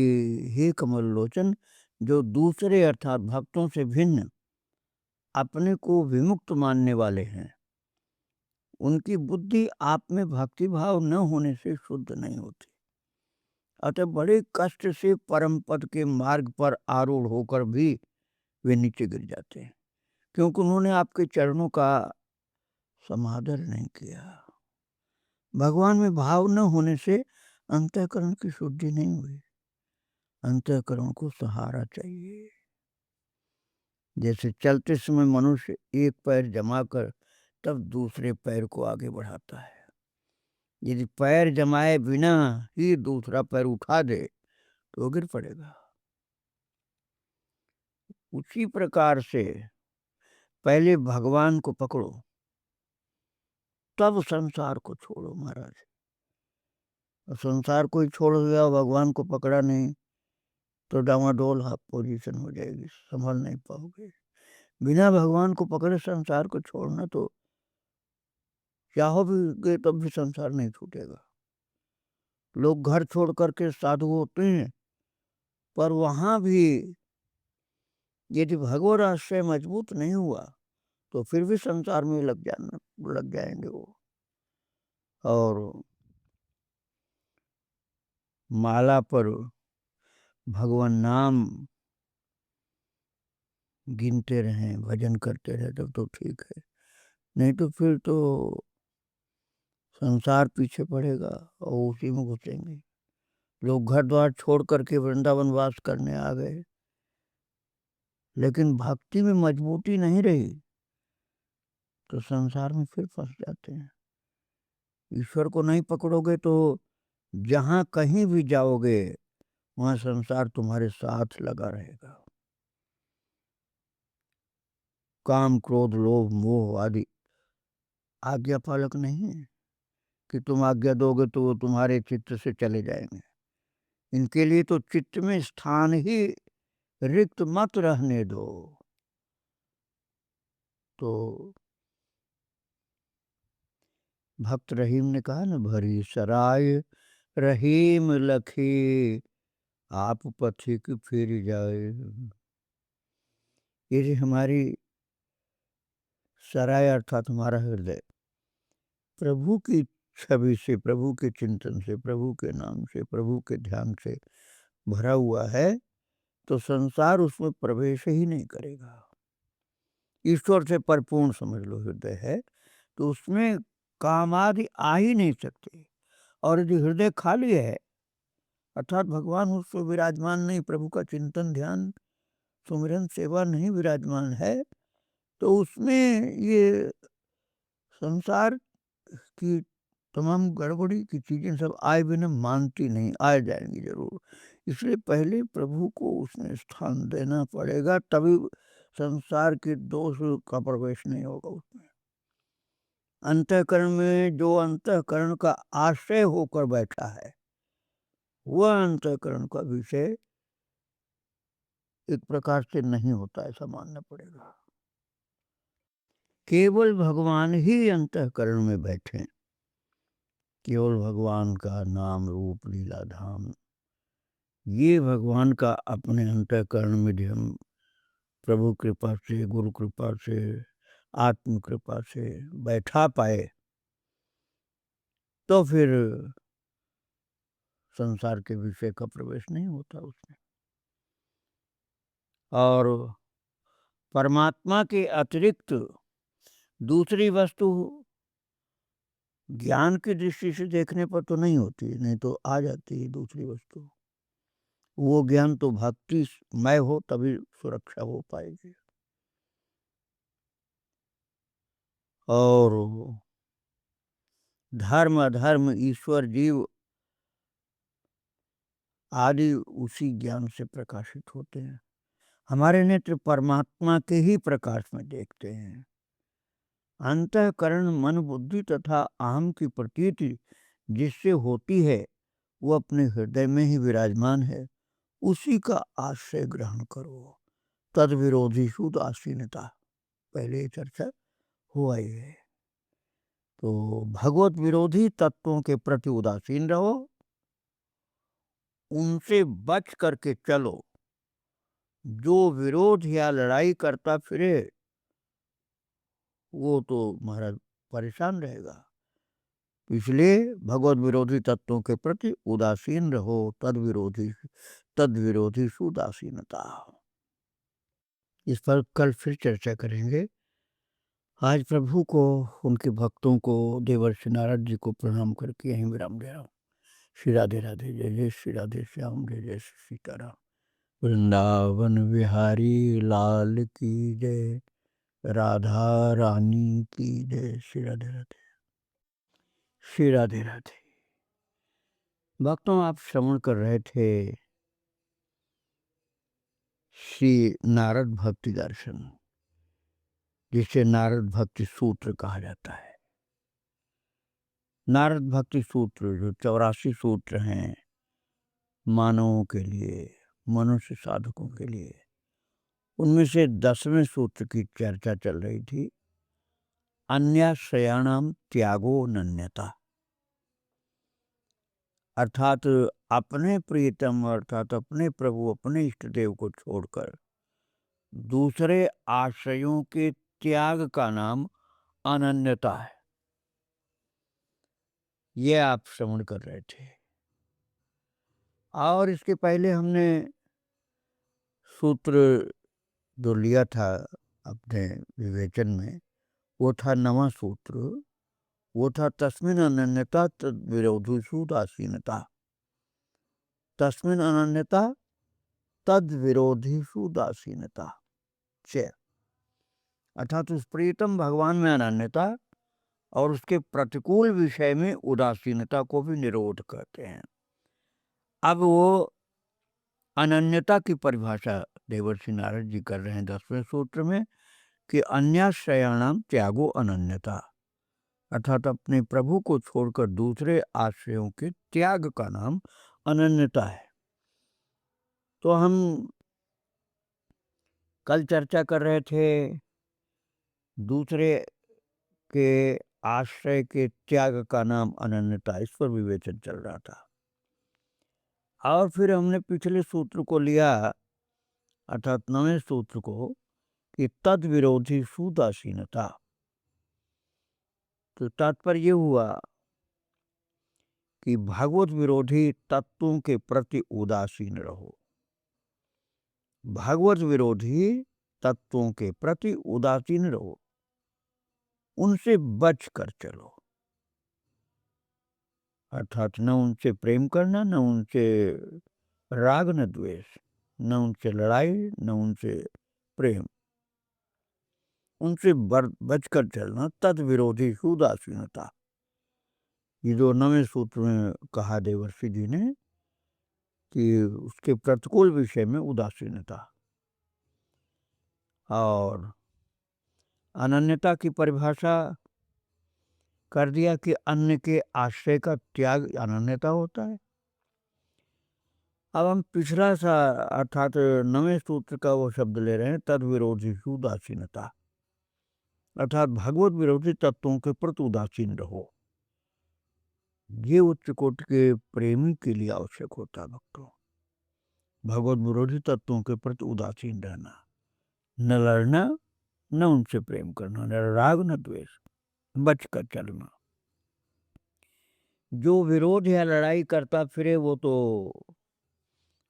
हे कमल लोचन, जो दूसरे अर्थात भक्तों से भिन्न अपने को विमुक्त मानने वाले हैं, उनकी बुद्धि आप में भक्ति भाव न होने से शुद्ध नहीं होती। अतः बड़े कष्ट से परम पद के मार्ग पर आरूढ़ होकर भी वे नीचे गिर जाते हैं, क्योंकि उन्होंने आपके चरणों का समादर नहीं किया। भगवान में भाव न होने से अंतःकरण की शुद्धि नहीं हुई। अंतःकरण को सहारा चाहिए। जैसे चलते समय मनुष्य एक पैर जमा कर तब दूसरे पैर को आगे बढ़ाता है, यदि पैर जमाए बिना ही दूसरा पैर उठा दे तो गिर पड़ेगा। उसी प्रकार से पहले भगवान को पकड़ो तब संसार को छोड़ो महाराज। संसार को ही छोड़ दिया, भगवान को पकड़ा नहीं तो डामाडोल पोजीशन हो जाएगी, संभल नहीं पाओगे। बिना भगवान को पकड़े संसार को छोड़ना तो चाहो भी तब भी संसार नहीं छूटेगा। लोग घर छोड़ करके साधु होते हैं, पर वहां भी यदि भगवत आश्रय मजबूत नहीं हुआ तो फिर भी संसार में लग जाएंगे वो। और माला पर भगवान नाम गिनते रहें, भजन करते रहे तब तो ठीक है, नहीं तो फिर तो संसार पीछे पड़ेगा और उसी में घुसेंगे। लोग घर द्वार छोड़ करके वृंदावन वास करने आ गए, लेकिन भक्ति में मजबूती नहीं रही तो संसार में फिर फंस जाते हैं। ईश्वर को नहीं पकड़ोगे तो जहां कहीं भी जाओगे वहां संसार तुम्हारे साथ लगा रहेगा। काम क्रोध लोभ मोह आदि आज्ञा पालक नहीं है कि तुम आज्ञा दोगे तो वो तुम्हारे चित्त से चले जाएंगे। इनके लिए तो चित्त में स्थान ही रिक्त मत रहने दो। तो भक्त रहीम ने कहा ना, भरी सराय रहीम लखी आप पथिक फिर जाए। ये जो हमारी सराय अर्थात हमारा हृदय प्रभु की छवि से, प्रभु के चिंतन से, प्रभु के नाम से, प्रभु के ध्यान से भरा हुआ है, तो संसार उसमें प्रवेश ही नहीं करेगा। ईश्वर से परिपूर्ण समझ लो हृदय है तो उसमें काम आदि आ ही नहीं सकते। और यदि हृदय खाली है अर्थात भगवान उसमें विराजमान नहीं, प्रभु का चिंतन ध्यान सुमिरन सेवा नहीं विराजमान है, तो उसमें ये संसार की तमाम गड़बड़ी की चीजें सब आए बिना मानती नहीं, आ जाएंगी जरूर। इसलिए पहले प्रभु को उसमें स्थान देना पड़ेगा, तभी संसार के दोष का प्रवेश नहीं होगा उसमें। अंतःकरण में जो अंतःकरण का आश्रय होकर बैठा है वह अंतःकरण का विषय एक प्रकार से नहीं होता, ऐसा मानना पड़ेगा। केवल भगवान ही अंतःकरण में बैठे, केवल भगवान का नाम रूप लीला धाम, ये भगवान का अपने अंतःकरण में यदि हम प्रभु कृपा से, गुरु कृपा से, आत्म कृपा से बैठा पाए तो फिर संसार के विषय का प्रवेश नहीं होता उसमें। और परमात्मा के अतिरिक्त दूसरी वस्तु ज्ञान की दृष्टि से देखने पर तो नहीं होती, नहीं तो आ जाती है दूसरी वस्तु। वो ज्ञान तो भक्तिमय हो तभी सुरक्षा हो पाएगी। और धर्म अधर्म ईश्वर जीव आदि उसी ज्ञान से प्रकाशित होते हैं। हमारे नेत्र परमात्मा के ही प्रकाश में देखते हैं। अंतःकरण मन बुद्धि तथा अहम की प्रतीति जिससे होती है वो अपने हृदय में ही विराजमान है, उसी का आश्रय ग्रहण करो। तद विरोधी शुद्ध आसीनता, पहले ही चर्चा हुआ ही है। तो भगवत विरोधी तत्वों के प्रति उदासीन रहो, उनसे बच करके चलो। जो विरोध या लड़ाई करता फिरे वो तो महाराज परेशान रहेगा। इसलिए भगवत विरोधी तत्वों के प्रति उदासीन रहो। तद विरोधी सुदासीनता। इस पर कल फिर चर्चा करेंगे। आज प्रभु को, उनके भक्तों को, देवर्षि नारद जी को प्रणाम करके यहीं विराम दे रहा हूँ। श्री राधे राधे। जय जय श्री राधे श्याम। जय जय श्री सीताराम। वृंदावन विहारी लाल की जय। राधा रानी की जय। श्री राधे राधे। श्री राधे राधे। भक्तों, आप श्रवण कर रहे थे श्री नारद भक्ति दर्शन, जिसे नारद भक्ति सूत्र कहा जाता है। नारद भक्ति सूत्र जो 84 सूत्र हैं मानवों के लिए, मनुष्य साधकों के लिए, उनमें से 10वें सूत्र की चर्चा चल रही थी। अन्याश्रयाणाम त्यागो नन्यता, अर्थात अपने प्रियतम अर्थात अपने प्रभु, अपने इष्ट देव को छोड़कर दूसरे आश्रयों के त्याग का नाम अनन्यता है। ये आप श्रवण कर रहे थे। और इसके पहले हमने सूत्र जो लिया था अपने विवेचन में, वो था 9वां सूत्र। वो था तस्मिन अनन्यता तद विरोधी सुदासीनता। तस्मिन अनन्यता तद विरोधी सुदासीनता। अर्थात उस प्रियतम भगवान में अनन्यता और उसके प्रतिकूल विषय में उदासीनता को भी निरोध करते हैं। अब वो अनन्यता की परिभाषा देवर्षि नारद जी कर रहे हैं 10वें सूत्र में कि अन्याश्रयाणाम त्यागो अनन्यता, अर्थात अपने प्रभु को छोड़कर दूसरे आश्रयों के त्याग का नाम अनन्यता है। तो हम कल चर्चा कर रहे थे दूसरे के आश्रय के त्याग का नाम अनन्यता, इस पर विवेचन चल रहा था। और फिर हमने पिछले सूत्र को लिया, अर्थात 9वें सूत्र को, कि तद विरोधी सुदासीनता। तो तात्पर्य हुआ कि भगवत विरोधी तत्वों के प्रति उदासीन रहो। भगवत विरोधी तत्वों के प्रति उदासीन रहो, उनसे बच कर चलो। अर्थात न उनसे प्रेम करना, न उनसे राग, न द्वेष, न उनसे लड़ाई, न उनसे प्रेम, उनसे बचकर चलना। तद विरोधी सुदासीनता, ये जो 9वें सूत्र में कहा देवर्षि जी ने कि उसके प्रतिकूल विषय में उदासीनता। और अनन्यता की परिभाषा कर दिया कि अन्य के आश्रय का त्याग अनन्यता होता है। अब हम पिछला सा अर्थात 9वें सूत्र का वो शब्द ले रहे हैं, तद विरोधी उदासीनता, अर्थात भगवत विरोधी तत्वों के प्रति उदासीन रहो। ये उच्च कोटि के प्रेमी के लिए आवश्यक होता है भक्तों। भगवत विरोधी तत्वों के प्रति उदासीन रहना, न लड़ना, न उनसे प्रेम करना, न राग, न द्वेष, बचकर चलना। जो विरोध या लड़ाई करता फिरे वो तो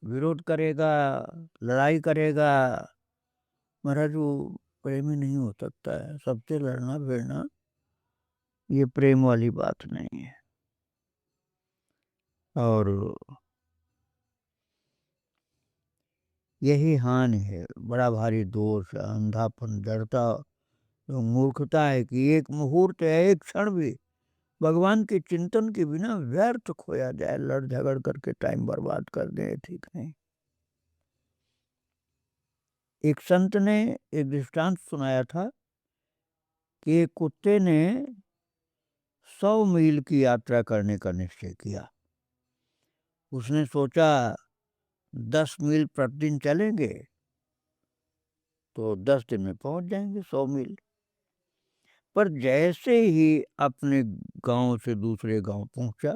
विरोध करेगा, लड़ाई करेगा। महाराज वो प्रेमी नहीं हो सकता है। सबसे लड़ना भिड़ना ये प्रेम वाली बात नहीं है। और यही हानि है, बड़ा भारी दोष, अंधापन, जड़ता, जो मूर्खता है कि एक मुहूर्त या एक क्षण भी भगवान के चिंतन के बिना व्यर्थ खोया जाए, लड़ झगड़ करके टाइम बर्बाद कर दे, ठीक नहीं। एक संत ने एक दृष्टांत सुनाया था कि एक कुत्ते ने 100 मील की यात्रा करने का निश्चय किया। उसने सोचा 10 मील प्रतिदिन चलेंगे तो 10 दिन में पहुंच जाएंगे 100 मील। पर जैसे ही अपने गांव से दूसरे गांव पहुंचा,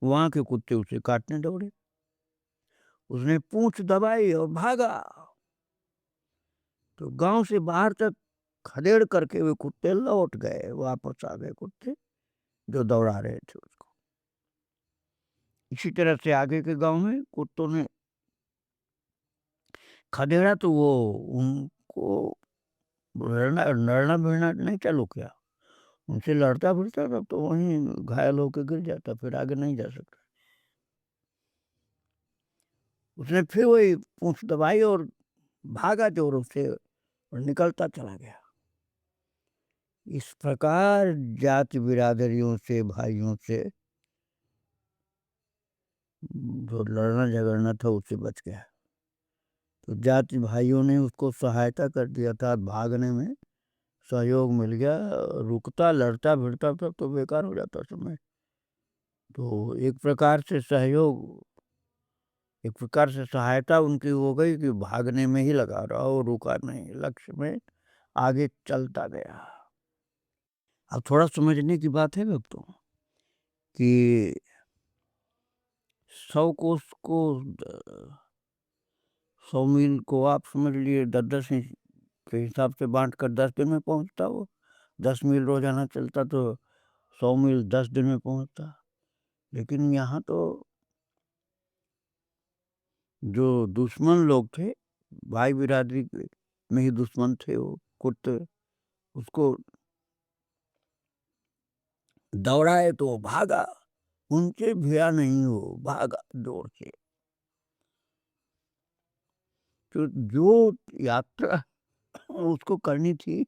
वहां के कुत्ते उसे काटने दौड़े। उसने पूंछ दबाई और भागा, तो गांव से बाहर तक खदेड़ करके वे कुत्ते लौट गए, वापस आ गए कुत्ते जो दौड़ा रहे थे उसको। इसी तरह से आगे के गांव में कुत्तों ने खदेड़ा तो वो उनको लड़ना भिड़ना नहीं चालू किया, उनसे लड़ता फिरता तब तो वहीं घायल होकर गिर जाता, फिर आगे नहीं जा सकता। उसने फिर वही पूंछ दबाई और भागा जोरों से और निकलता चला गया। इस प्रकार जाति बिरादरियों से, भाइयों से जो लड़ना झगड़ना था उससे बच गया। तो जाति भाइयों ने उसको सहायता कर दिया था, भागने में सहयोग मिल गया। रुकता लड़ता भिड़ता था तो बेकार हो जाता समय। तो एक प्रकार से सहयोग, एक प्रकार से सहायता उनकी हो गई कि भागने में ही लगा रहा, और रुका नहीं, लक्ष्य में आगे चलता गया। अब थोड़ा समझने की बात है भक्तों कि 100 कोस को 100 मील को आप समझ लिए 10-10 इंच के हिसाब से बांट कर 10 दिन में पहुंचता। वो 10 मील रोजाना चलता तो 100 मील 10 दिन में पहुंचता। लेकिन यहाँ तो जो दुश्मन लोग थे, भाई बिरादरी में ही दुश्मन थे वो कुत्ते, उसको दौड़ाए तो भागा, उनसे भिड़ा नहीं, हो भागा जोर से। तो जो यात्रा उसको करनी थी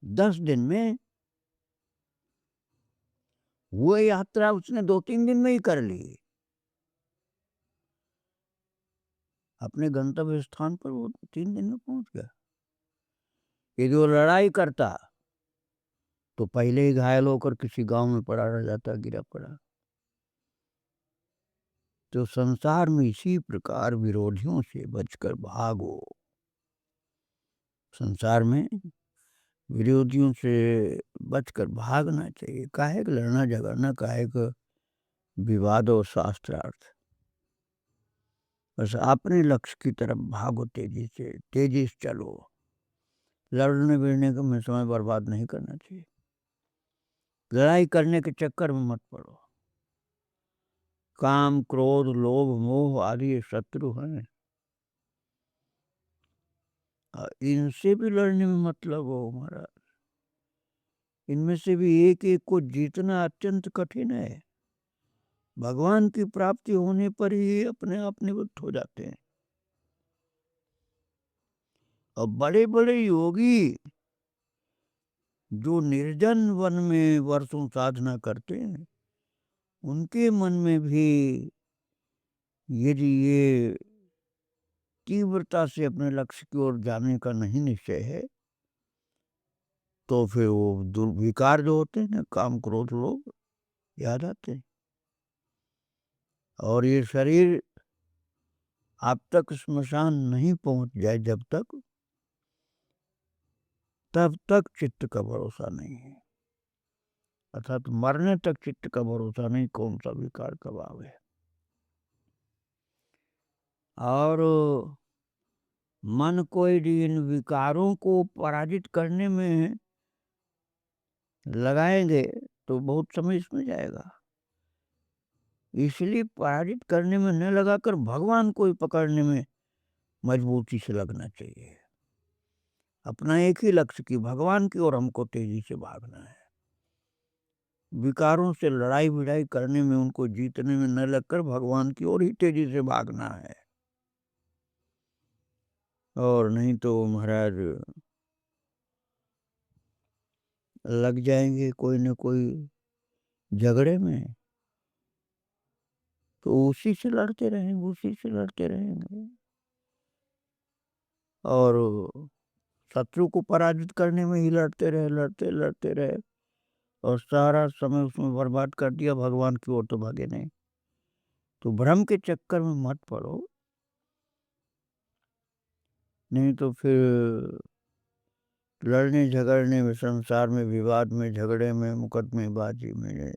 10 दिन में, वो यात्रा उसने 2-3 दिन में ही कर ली। अपने गंतव्य स्थान पर वो 3 दिन में पहुंच गया। यदि वो लड़ाई करता तो पहले ही घायल होकर किसी गांव में पड़ा रह जाता, गिरा पड़ा। तो संसार में इसी प्रकार विरोधियों से बचकर भागो। संसार में विरोधियों से बचकर भागना चाहिए। काहे का लड़ना झगड़ना, काहे का विवाद और शास्त्रार्थ। बस अपने लक्ष्य की तरफ भागो, तेजी से चलो। लड़ने भिड़ने का में समय बर्बाद नहीं करना चाहिए। लड़ाई करने के चक्कर में मत पड़ो। काम, क्रोध, लोभ, मोह आदि ये शत्रु हैं। इनसे भी लड़ने में मतलब हो महाराज। इनमें से भी एक एक को जीतना अत्यंत कठिन है। भगवान की प्राप्ति होने पर ही अपने आप निवृत्त हो जाते हैं। और बड़े बड़े योगी जो निर्जन वन में वर्षों साधना करते हैं, उनके मन में भी यदि ये तीव्रता से अपने लक्ष्य की ओर जाने का नहीं निश्चय है, तो फिर वो दुर्विकार जो होते हैं ना, काम क्रोध लोग याद आते हैं। और ये शरीर आप तक स्मशान नहीं पहुंच जाए जब तक, तब तक चित्त का भरोसा नहीं है। अर्थात मरने तक चित्त का भरोसा नहीं, कौन सा विकार कब आवे। और मन को यदि इन विकारों को पराजित करने में लगाएंगे तो बहुत समय इसमें जाएगा। इसलिए पराजित करने में न लगाकर भगवान को ही पकड़ने में मजबूती से लगना चाहिए। अपना एक ही लक्ष्य कि भगवान की ओर हमको तेजी से भागना है। विकारों से लड़ाई भिड़ाई करने में, उनको जीतने में न लगकर भगवान की ओर ही तेजी से भागना है। और नहीं तो महाराज लग जाएंगे कोई न कोई झगड़े में, तो उसी से लड़ते रहेंगे और शत्रु को पराजित करने में ही लड़ते रहे और सारा समय उसमें बर्बाद कर दिया, भगवान की ओर तो भागे नहीं। तो भ्रम के चक्कर में मत पड़ो, नहीं तो फिर लड़ने झगड़ने में, संसार में, विवाद में, झगड़े में, मुकदमेबाजी में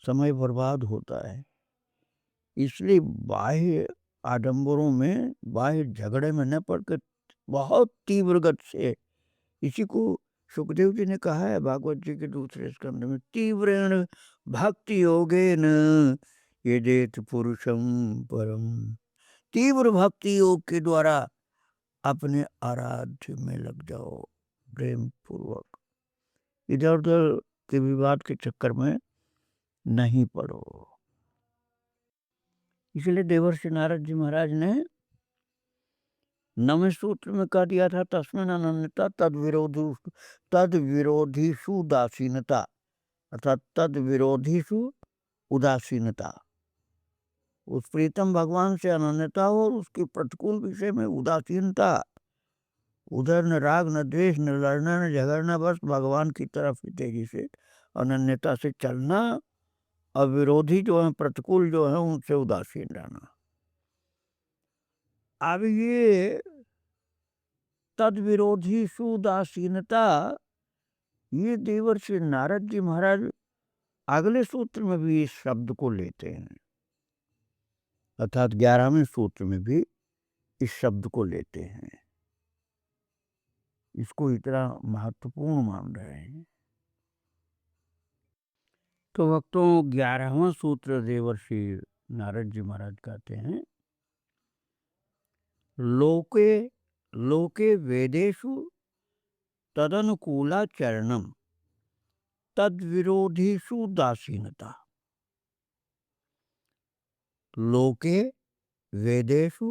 समय बर्बाद होता है। इसलिए बाह्य आडंबरों में, बाह्य झगड़े में न पड़कर बहुत तीव्र गति से, इसी को सुखदेव जी ने कहा है भागवत जी के दूसरे स्कंद में, तीव्रेण भक्ति योगेन यजेत पुरुषम परम। तीव्र भक्ति योग के द्वारा अपने आराध्य में लग जाओ प्रेम पूर्वक, इधर उधर के विवाद के चक्कर में नहीं पड़ो। इसलिए देवर्षि नारद जी महाराज ने नवे सूत्र में कह दिया था, तस्मिन् अनन्यता तद विरोधीषु उदासीनता, अर्थात तद विरोधीषु उदासीनता। उस प्रीतम भगवान से अनन्यता हो और उसके प्रतिकूल विषय में उदासीनता, उधर न राग न द्वेष न लड़ना न झगड़ना, बस भगवान की तरफ ही तेजी से अनन्यता से चलना, और विरोधी जो है, प्रतिकूल जो है, उनसे उदासीन रहना। अब ये तद विरोधी सुदासीनता, ये देवर्षि नारद जी महाराज अगले सूत्र में भी इस शब्द को लेते हैं, अर्थात 11वें सूत्र में भी इस शब्द को लेते हैं, इसको इतना महत्वपूर्ण मान रहे हैं। तो भक्तों 11वां सूत्र देवर्षि नारद जी महाराज कहते हैं, लोके लोके वेदेषु तदनुकूलाचरणम तद विरोधीषु उदासीनता। लोके वेदेषु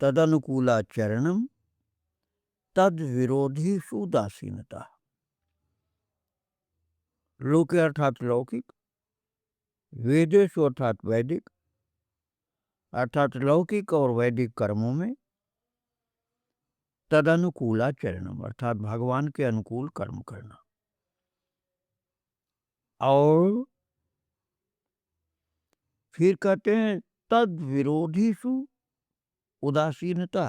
तदनुकूलाचरणम तद विरोधीषु उदासीनता। लोके अर्थात लौकिक, वेदेषु अर्थात वैदिक, अर्थात लौकिक और वैदिक कर्मों में, तदनुकूलाचरणम अर्थात भगवान के अनुकूल कर्म करना, और फिर कहते हैं तद विरोधीषु उदासीनता,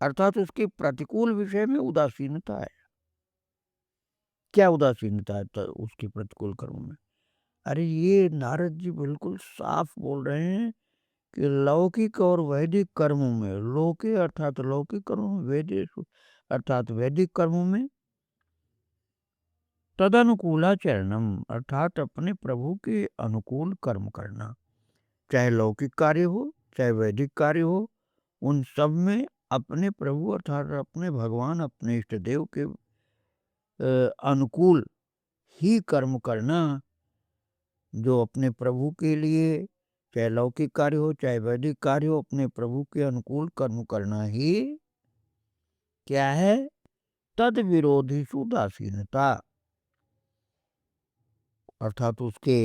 अर्थात उसके प्रतिकूल विषय में उदासीनता है। क्या उदासीनता है तो उसके प्रतिकूल कर्म में? अरे ये नारद जी बिल्कुल साफ बोल रहे हैं कि लौकिक और वैदिक कर्मों में, लोके अर्थात लौकिक कर्मों में, वेदेषु अर्थात वैदिक कर्मों में, तदनुकूलाचरणम अर्थात अपने प्रभु के अनुकूल कर्म करना, चाहे लौकिक कार्य हो चाहे वैदिक कार्य हो, उन सब में अपने प्रभु अर्थात अपने भगवान, अपने इष्ट देव के अनुकूल ही कर्म करना। जो अपने प्रभु के लिए, चाहे लौकिक कार्य हो चाहे वैदिक कार्य हो, अपने प्रभु के अनुकूल कर्म करना ही क्या है? तद विरोधी उदासीनता, अर्थात उसके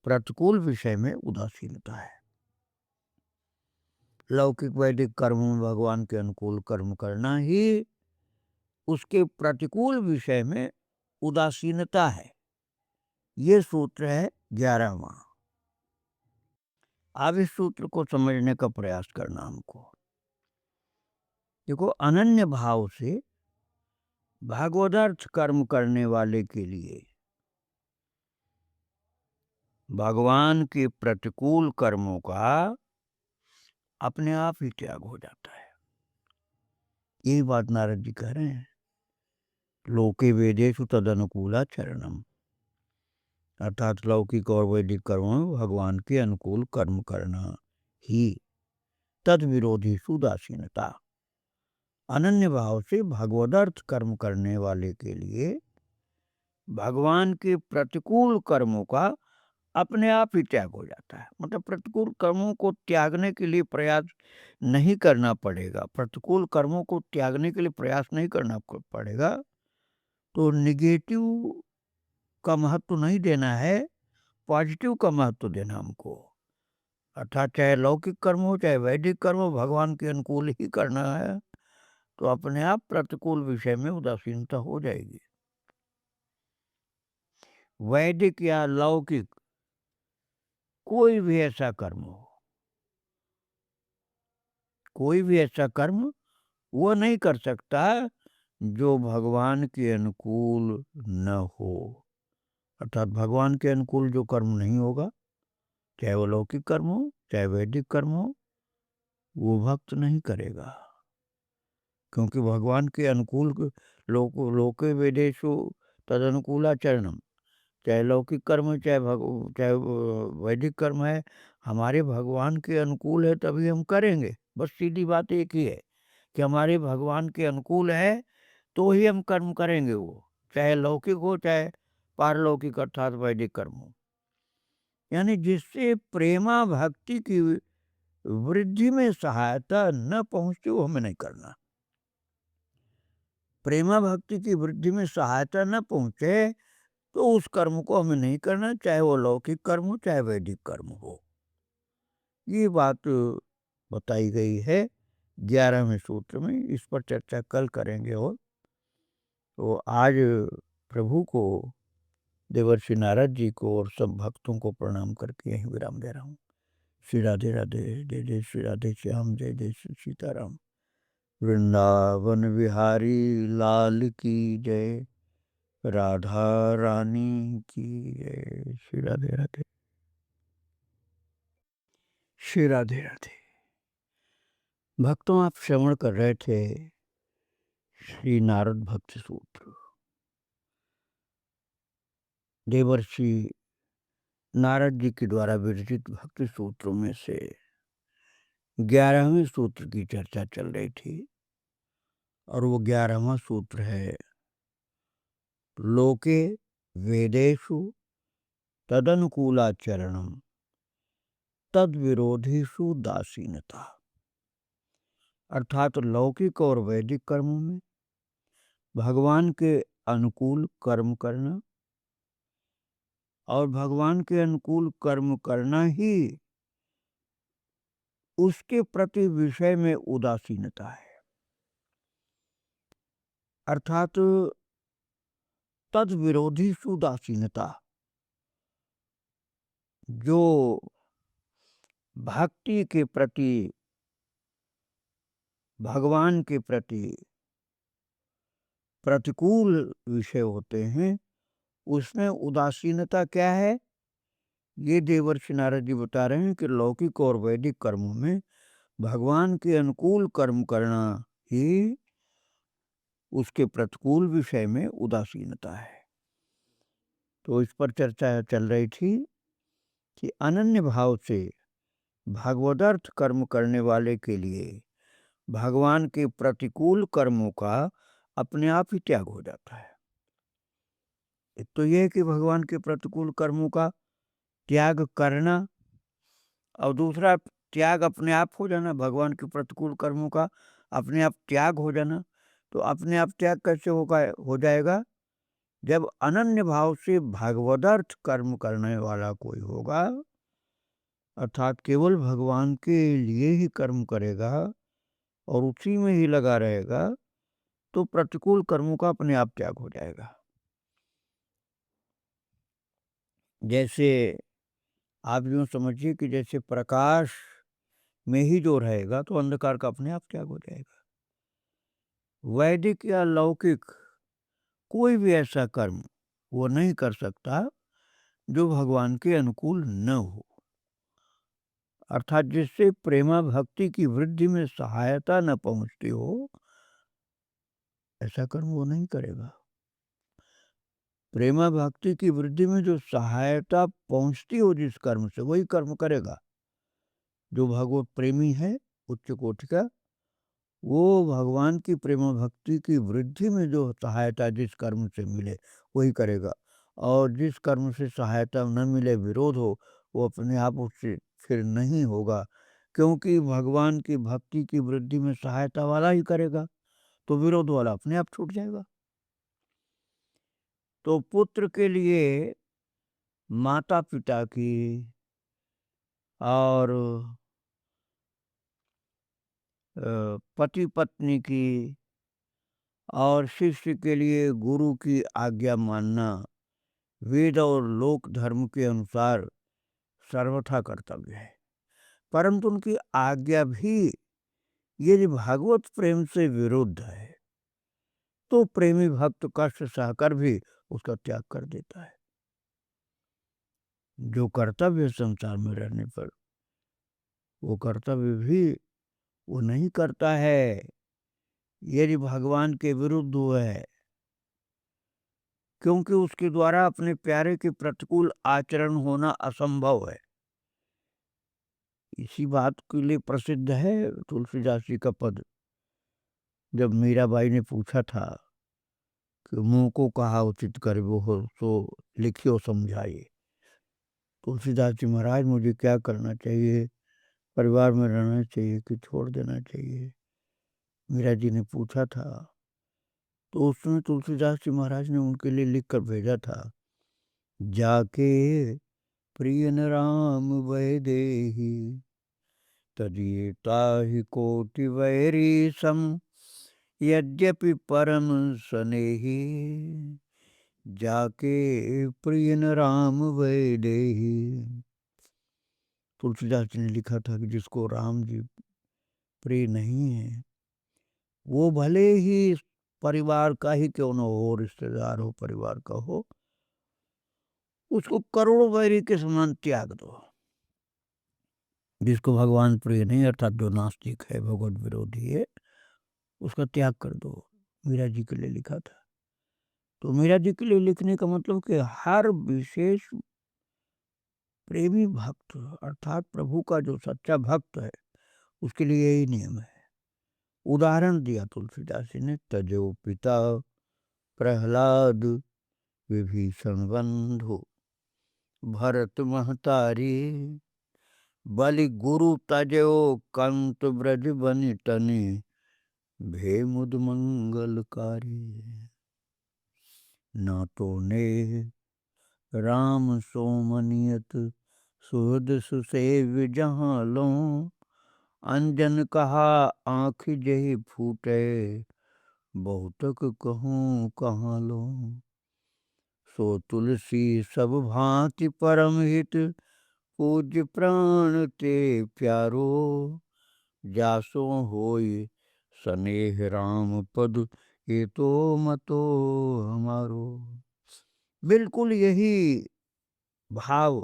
प्रतिकूल विषय में उदासीनता है। लौकिक वैदिक कर्म में भगवान के अनुकूल कर्म करना ही उसके प्रतिकूल विषय में उदासीनता है। ये सूत्र है 11वां। अब इस सूत्र को समझने का प्रयास करना हमको। देखो, अनन्य भाव से भागवतार्थ कर्म करने वाले के लिए भगवान के प्रतिकूल कर्मों का अपने आप ही त्याग हो जाता है। यही बात नारद जी कह रहे हैं। लोके वेदेषु तदनुकूलाचरणम, अर्थात लौकिक और वैदिक कर्मों में भगवान के अनुकूल कर्म करना ही तद विरोधी उदासीनता। अनन्य भाव से भगवदर्थ कर्म करने वाले के लिए भगवान के प्रतिकूल कर्मों का अपने आप ही त्याग हो जाता है। मतलब प्रतिकूल कर्मों को त्यागने के लिए प्रयास नहीं करना पड़ेगा, प्रतिकूल कर्मों को त्यागने के लिए प्रयास नहीं करना पड़ेगा। तो निगेटिव का महत्व नहीं देना है, पॉजिटिव का महत्व देना हमको। अर्थात चाहे लौकिक कर्म हो चाहे वैदिक कर्म हो, भगवान के अनुकूल ही करना है, तो अपने आप प्रतिकूल विषय में उदासीनता हो जाएगी। वैदिक या लौकिक कोई भी ऐसा कर्म हो, कोई भी ऐसा कर्म वो नहीं कर सकता जो भगवान के अनुकूल न हो। अर्थात भगवान के अनुकूल जो कर्म नहीं होगा, चाहे वो लौकिक कर्म हो चाहे वैदिक कर्म हो, वो भक्त नहीं करेगा। क्योंकि भगवान के अनुकूल लोके वेदेषु तदनुकूलाचरणम, चाहे लौकिक कर्म है चाहे वैदिक कर्म है, हमारे भगवान के अनुकूल है तभी हम करेंगे। बस सीधी बात एक ही है कि हमारे भगवान के अनुकूल है तो ही हम कर्म करेंगे, वो चाहे लौकिक हो चाहे पारलौकिक अर्थात वैदिक कर्म हो। यानी जिससे प्रेमा भक्ति की वृद्धि में सहायता न पहुंचे वो हमें नहीं करना। प्रेमा भक्ति की वृद्धि में सहायता न पहुंचे तो उस कर्म को हमें नहीं करना, चाहे वो लौकिक कर्म हो चाहे वैदिक कर्म हो। ये बात बताई गई है 11वें सूत्र में। इस पर चर्चा कल करेंगे। और तो आज प्रभु को, देवर्षि नारद जी को और सब भक्तों को प्रणाम करके यहीं विराम दे रहा हूँ। श्री राधे राधे, जय जय श्री राधे श्याम, जय जय श्री सीताराम। वृंदावन बिहारी लाल की जय, राधा रानी की जय। श्री राधे राधे, श्री राधे राधे। भक्तों, आप श्रवण कर रहे थे श्री नारद भक्ति सूत्र। देवर्षि नारद जी के द्वारा विरचित भक्ति सूत्रों में से 11वें सूत्र की चर्चा चल रही थी। और वो 11वां सूत्र है लोके वेदेषु तदनुकूलाचरणम तद विरोधीषु दासीनता। अर्थात लौकिक और वैदिक कर्मों में भगवान के अनुकूल कर्म करना और भगवान के अनुकूल कर्म करना ही उसके प्रति विषय में उदासीनता है। अर्थात तद विरोधी उदासीनता, जो भक्ति के प्रति, भगवान के प्रति प्रतिकूल विषय होते हैं, उसमें उदासीनता क्या है? ये देवर्षि नारद जी बता रहे हैं कि लौकिक और वैदिक कर्मों में भगवान के अनुकूल कर्म करना ही उसके प्रतिकूल विषय में उदासीनता है। तो इस पर चर्चा चल रही थी कि अनन्य भाव से भगवदर्थ कर्म करने वाले के लिए भगवान के प्रतिकूल कर्मों का अपने आप ही त्याग हो जाता है। एक तो यह कि भगवान के प्रतिकूल कर्मों का त्याग करना, और दूसरा त्याग अपने आप हो जाना। भगवान के प्रतिकूल कर्मों का अपने आप त्याग हो जाना। तो अपने आप त्याग कैसे हो जाएगा? जब अनन्य भाव से भगवदर्थ कर्म करने वाला कोई होगा, अर्थात केवल भगवान के लिए ही कर्म करेगा और उसी में ही लगा रहेगा, तो प्रतिकूल कर्मों का अपने आप त्याग हो जाएगा। जैसे आप यूँ समझिए कि जैसे प्रकाश में ही जो रहेगा तो अंधकार का अपने आप त्याग हो जाएगा। वैदिक या लौकिक कोई भी ऐसा कर्म वो नहीं कर सकता जो भगवान के अनुकूल न हो। अर्थात जिससे प्रेमा भक्ति की वृद्धि में सहायता न पहुंचती हो, ऐसा कर्म वो नहीं करेगा। प्रेमा भक्ति की वृद्धि में जो सहायता पहुंचती हो जिस कर्म से, वही कर्म करेगा। जो भगवत प्रेमी है उच्च कोटि का, वो भगवान की प्रेम भक्ति की वृद्धि में जो सहायता जिस कर्म से मिले वही करेगा। और जिस कर्म से सहायता न मिले, विरोध हो, वो अपने आप उससे फिर नहीं होगा, क्योंकि भगवान की भक्ति की वृद्धि में सहायता वाला ही करेगा, तो विरोध वाला अपने आप छूट जाएगा। तो पुत्र के लिए माता पिता की और पति पत्नी की और शिष्य के लिए गुरु की आज्ञा मानना वेद और लोक धर्म के अनुसार सर्वथा कर्तव्य है। परंतु उनकी आज्ञा भी यदि भगवत प्रेम से विरुद्ध है, तो प्रेमी भक्त कष्ट सहकर भी उसका त्याग कर देता है। जो कर्तव्य संसार में रहने पर, वो कर्तव्य भी वो नहीं करता है यदि भगवान के विरुद्ध हुआ है, क्योंकि उसके द्वारा अपने प्यारे के प्रतिकूल आचरण होना असंभव है। इसी बात के लिए प्रसिद्ध है तुलसीदास जी का पद, जब मीराबाई ने पूछा था कि मुँह को कहा उचित कर वो हो सो लिखियो समझाइए। तुलसीदास जी महाराज, मुझे क्या करना चाहिए, परिवार में रहना चाहिए कि छोड़ देना चाहिए? मीरा जी ने पूछा था, तो उसमें तुलसीदास जी महाराज ने उनके लिए लिख कर भेजा था, जाके प्रिय न राम वै देही, तदिये ताहि कोटि वैरी सम, यद्यपि परम स्नेही, जाके प्रिय न राम वै देही। तुलसीदास जी ने लिखा था कि जिसको राम जी प्रिय नहीं है, वो भले ही परिवार का ही क्यों न हो, रिश्तेदार हो, परिवार का हो, उसको करोड़ों वैरी के समान त्याग दो। जिसको भगवान प्रिय नहीं, अर्थात जो नास्तिक है, भगवत विरोधी है, उसका त्याग कर दो। मीरा जी के लिए लिखा था। तो मीरा जी के लिए लिखने का मतलब कि हर विशेष प्रेमी भक्त, अर्थात प्रभु का जो सच्चा भक्त है, उसके लिए यही नियम है। उदाहरण दिया तुलसीदास जी ने, तजो पिता प्रहलाद विभीषण बंधु, भरत महतारी, बलि गुरु तजो कंत ब्रज बनि तनि, भे मुद मंगलकारी। ना तो ने राम सोमनियत, सुहृद सुसेव्य जहाँ लो, अंजन कहा आँख जही फूटे, बहुतक कहूँ कहाँ लो। सो तुलसी सब भांति परम हित, पूज्य प्राण ते प्यारो, जासो होय स्नेह राम पद, ये तो मतो हमारो। बिल्कुल यही भाव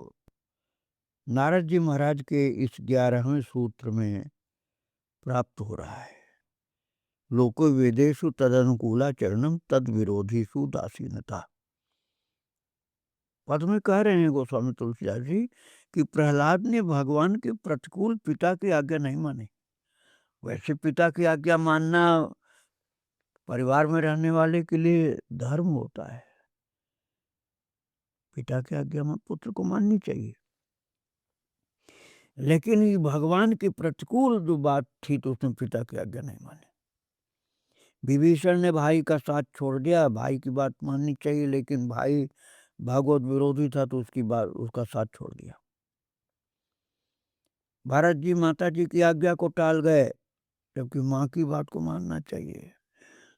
नारद जी महाराज के इस 11वें सूत्र में प्राप्त हो रहा है। लोको वेदेषु तदनुकूला चरणम, तद विरोधीषु दासीनता। पद में कह रहे हैं गोस्वामी तुलसीदास जी कि प्रहलाद ने भगवान के प्रतिकूल पिता की आज्ञा नहीं मानी। वैसे पिता की आज्ञा मानना परिवार में रहने वाले के लिए धर्म होता है। पिता की आज्ञा पुत्र को माननी चाहिए, लेकिन ये भगवान के प्रतिकूल जो बात थी तो उसने पिता की आज्ञा नहीं मानी। विभीषण ने भाई का साथ छोड़ दिया, भाई की बात माननी चाहिए, लेकिन भाई भागवत विरोधी था तो उसकी बात, उसका साथ छोड़ दिया। भरत जी माता जी की आज्ञा को टाल गए, जबकि माँ की बात को मानना चाहिए,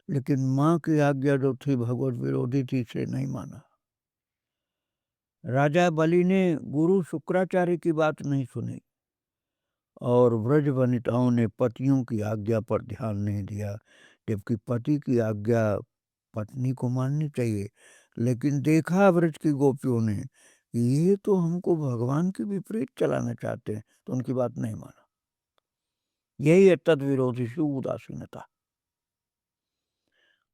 लेकिन माँ की आज्ञा जो थी भगवत विरोधी थी, इसे नहीं माना। राजा बलि ने गुरु शुक्राचार्य की बात नहीं सुनी, और व्रज वनिताओं ने पतियों की आज्ञा पर ध्यान नहीं दिया, जबकि पति की आज्ञा पत्नी को माननी चाहिए। लेकिन देखा व्रज की गोपियों ने ये तो हमको भगवान के विपरीत चलाना चाहते हैं, तो उनकी बात नहीं माना। यही है तद विरोधी से उदासीनता।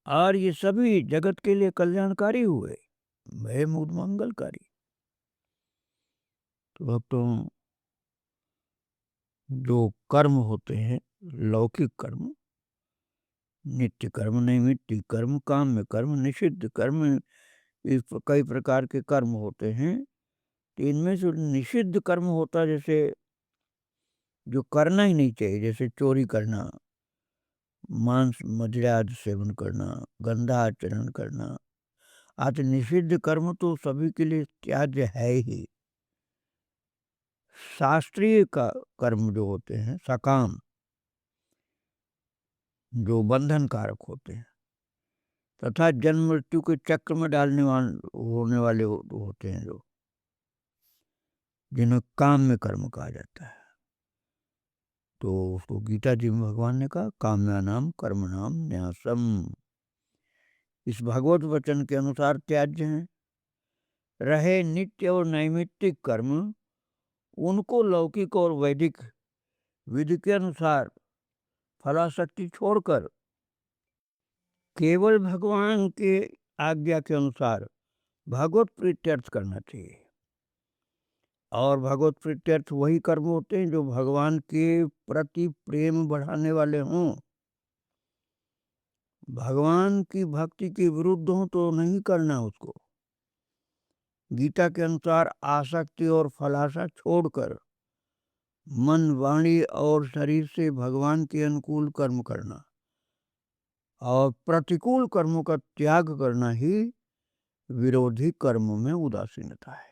और ये सभी जगत के लिए कल्याणकारी हुए, वे मूल मंगलकारी। तो अब तो जो कर्म होते हैं, लौकिक कर्म, नित्य कर्म, नैमित्तिक कर्म, काम्य कर्म, निषिद्ध कर्म, इस कई प्रकार के कर्म होते हैं। तो इनमें जो निषिद्ध कर्म होता है, जैसे जो करना ही नहीं चाहिए, जैसे चोरी करना, मांस मदिरा आदि सेवन करना, गंदा आचरण करना, आज निषिद्ध कर्म तो सभी के लिए त्याज्य है ही। शास्त्रीय का कर्म जो होते हैं, सकाम, जो बंधन कारक होते हैं तथा जन्म मृत्यु के चक्र में होने वाले होते हैं, जो जिन्हें काम में कर्म कहा जाता है। तो उसको गीता जी में भगवान ने कहा, काम्यानाम कर्मणाम न्यासम। इस भगवत वचन के अनुसार त्याज्य हैं। रहे नित्य और नैमित्तिक कर्म, उनको लौकिक और वैदिक विधि के अनुसार फलाशक्ति छोड़कर केवल भगवान के आज्ञा के अनुसार भगवत प्रीत्यर्थ करना चाहिए। और भगवत प्रीत्यर्थ वही कर्म होते हैं जो भगवान के प्रति प्रेम बढ़ाने वाले हों। भगवान की भक्ति के विरुद्ध हो तो नहीं करना उसको। गीता के अनुसार आसक्ति और फलाशा छोड़कर मन, वाणी और शरीर से भगवान के अनुकूल कर्म करना और प्रतिकूल कर्मों का त्याग करना ही विरोधी कर्म में उदासीनता है।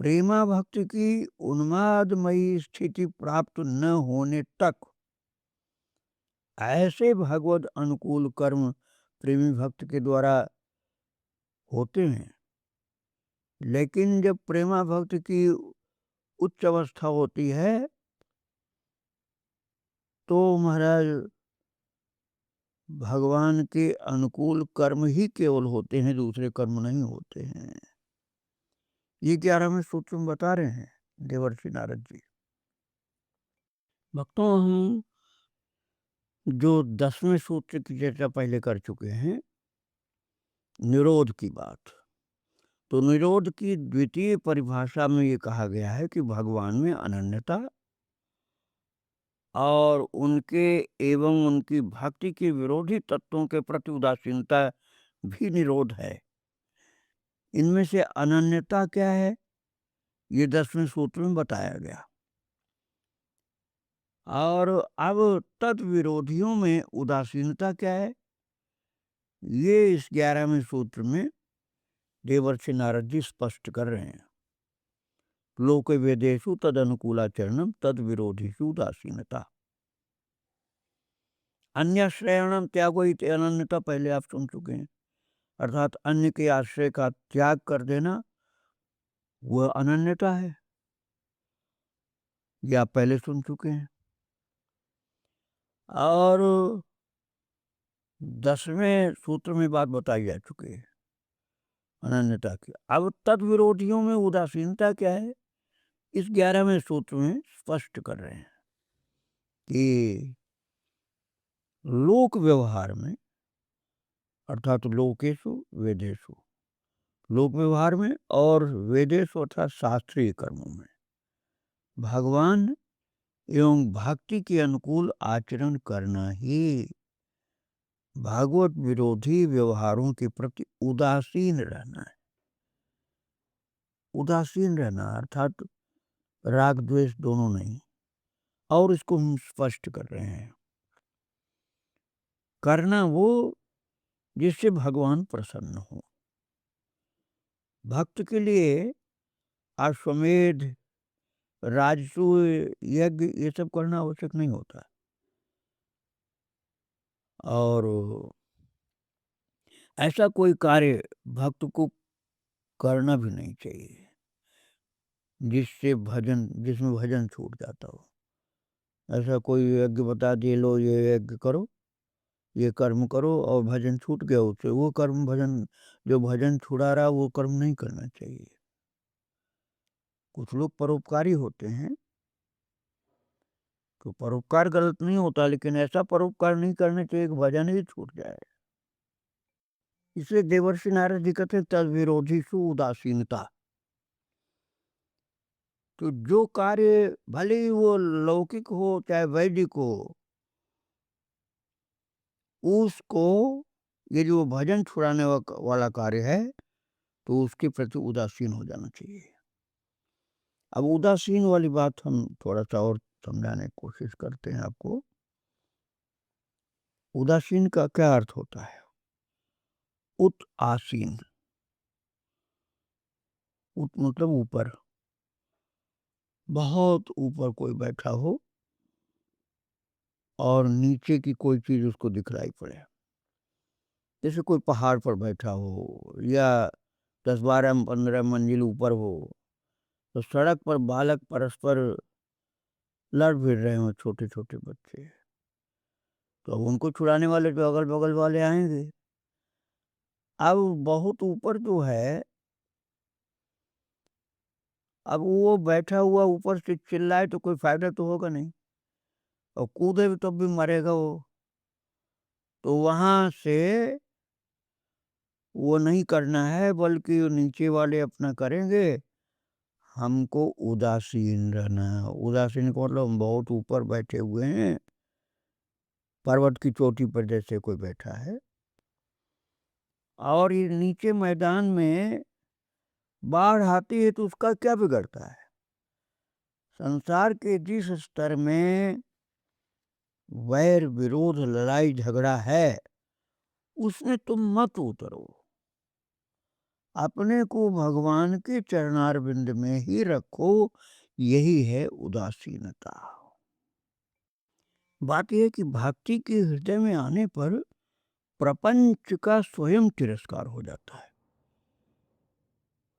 प्रेमा भक्ति की उन्मादमयी स्थिति प्राप्त न होने तक ऐसे भगवत अनुकूल कर्म प्रेमी भक्त के द्वारा होते हैं। लेकिन जब प्रेमा भक्त की उच्च अवस्था होती है तो महाराज भगवान के अनुकूल कर्म ही केवल होते हैं, दूसरे कर्म नहीं होते हैं। ये 11वें सूत्र में बता रहे हैं देवर्षि नारद जी। भक्तों, हम जो 10वें सूत्र की चर्चा पहले कर चुके हैं, निरोध की बात, तो निरोध की द्वितीय परिभाषा में ये कहा गया है कि भगवान में अनन्यता और उनके एवं उनकी भक्ति के विरोधी तत्वों के प्रति उदासीनता भी निरोध है। इनमें से अनन्यता क्या है, ये 10वें सूत्र में बताया गया। और अब तद विरोधियों में उदासीनता क्या है, ये इस 11वें सूत्र में देवर्षि नारद जी स्पष्ट कर रहे हैं। लोक वेदेषु तद अनुकूलाचरणम तद विरोधीषु उदासीनता। अन्य श्रेयणम त्यागो इति अनन्यता पहले आप सुन चुके हैं, अर्थात अन्य के आश्रय का त्याग कर देना वह अनन्यता है, यह आप पहले सुन चुके हैं। और 10वें सूत्र में बात बताई जा चुकी है अनन्यता की। अब तद विरोधियों में उदासीनता क्या है, इस 11वें सूत्र में स्पष्ट कर रहे हैं कि लोक व्यवहार में, अर्थात लोकेशु वेदेशु, लोक व्यवहार में और वेदेशु अर्थात शास्त्रीय कर्मों में भगवान एवं भक्ति के अनुकूल आचरण करना ही भागवत विरोधी व्यवहारों के प्रति उदासीन रहना है। उदासीन रहना अर्थात राग द्वेष दोनों नहीं। और इसको हम स्पष्ट कर रहे हैं, करना वो जिससे भगवान प्रसन्न हो। भक्त के लिए अश्वमेध, राजसूय यज्ञ ये सब करना आवश्यक नहीं होता। और ऐसा कोई कार्य भक्त को करना भी नहीं चाहिए जिसमें भजन छूट जाता हो। ऐसा कोई यज्ञ बता दिए, लो ये यज्ञ करो, ये कर्म करो, और भजन छूट गया उससे, वो कर्म भजन जो भजन छुड़ा रहा वो कर्म नहीं करना चाहिए। कुछ लोग परोपकारी होते हैं, तो परोपकार गलत नहीं होता, लेकिन ऐसा परोपकार नहीं करने से एक भजन ही छूट जाए। इसलिए देवर्षि नारद जी कहते हैं तद विरोधीषु उदासीनता। तो जो कार्य भले ही वो लौकिक हो चाहे वैदिक हो, उसको ये जो भजन छुड़ाने वाला कार्य है तो उसके प्रति उदासीन हो जाना चाहिए। अब उदासीन वाली बात हम थोड़ा सा और समझाने की कोशिश करते हैं आपको। उदासीन का क्या अर्थ होता है? उत आसीन, उत मतलब ऊपर, बहुत ऊपर कोई बैठा हो और नीचे की कोई चीज उसको दिखलाई पड़े। जैसे कोई पहाड़ पर बैठा हो या 10-12-15 मंजिल ऊपर हो, तो सड़क पर बालक परस्पर लड़ भिड़ रहे हो, छोटे छोटे बच्चे, तो अब उनको छुड़ाने वाले तो अगल बगल वाले आएंगे। अब बहुत ऊपर जो है, अब वो बैठा हुआ ऊपर से चिल्लाए तो कोई फायदा तो होगा नहीं, और कूदे भी तब भी मरेगा वो। तो वहां से वो नहीं करना है, बल्कि नीचे वाले अपना करेंगे। हमको उदासीन रहना है। उदासीन को मतलब हम बहुत ऊपर बैठे हुए हैं, पर्वत की चोटी पर जैसे कोई बैठा है, और ये नीचे मैदान में बाढ़ आती है तो उसका क्या बिगड़ता है? संसार के जिस स्तर में वैर विरोध लड़ाई झगड़ा है, उसमें तुम मत उतरो। अपने को भगवान के चरणारविंद में ही रखो। यही है उदासीनता। बात यह है कि भक्ति के हृदय में आने पर प्रपंच का स्वयं तिरस्कार हो जाता है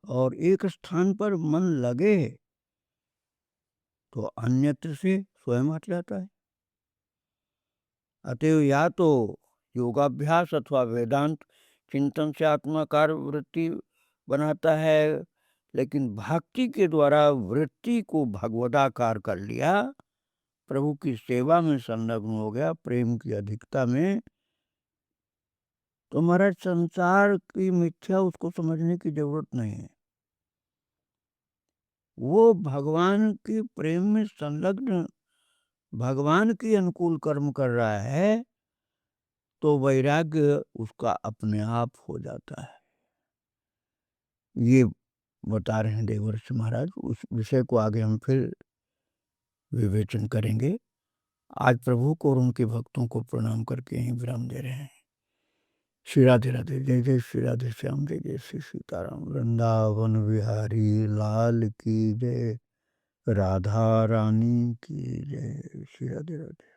और एक स्थान पर मन लगे तो अन्यत्र से स्वयं हट जाता है। अतएव या तो योगाभ्यास अथवा वेदांत चिंतन से आत्माकार वृत्ति बनाता है, लेकिन भक्ति के द्वारा वृत्ति को भगवदाकार कर लिया, प्रभु की सेवा में संलग्न हो गया, प्रेम की अधिकता में, तो महाराज संसार की मिथ्या उसको समझने की जरूरत नहीं है। वो भगवान के प्रेम में संलग्न, भगवान के अनुकूल कर्म कर रहा है, तो वैराग्य उसका अपने आप हो जाता है। ये बता रहे हैं देवर्षि महाराज। उस विषय को आगे हम फिर विवेचन करेंगे। आज प्रभु को और उनके भक्तों को प्रणाम करके यहीं विराम दे रहे हैं। श्री राधे राधे। जय जय श्री राधे श्याम, जय जय श्री सीताराम। वृंदावन बिहारी लाल की जय, राधा रानी की जय। श्री राधे राधे।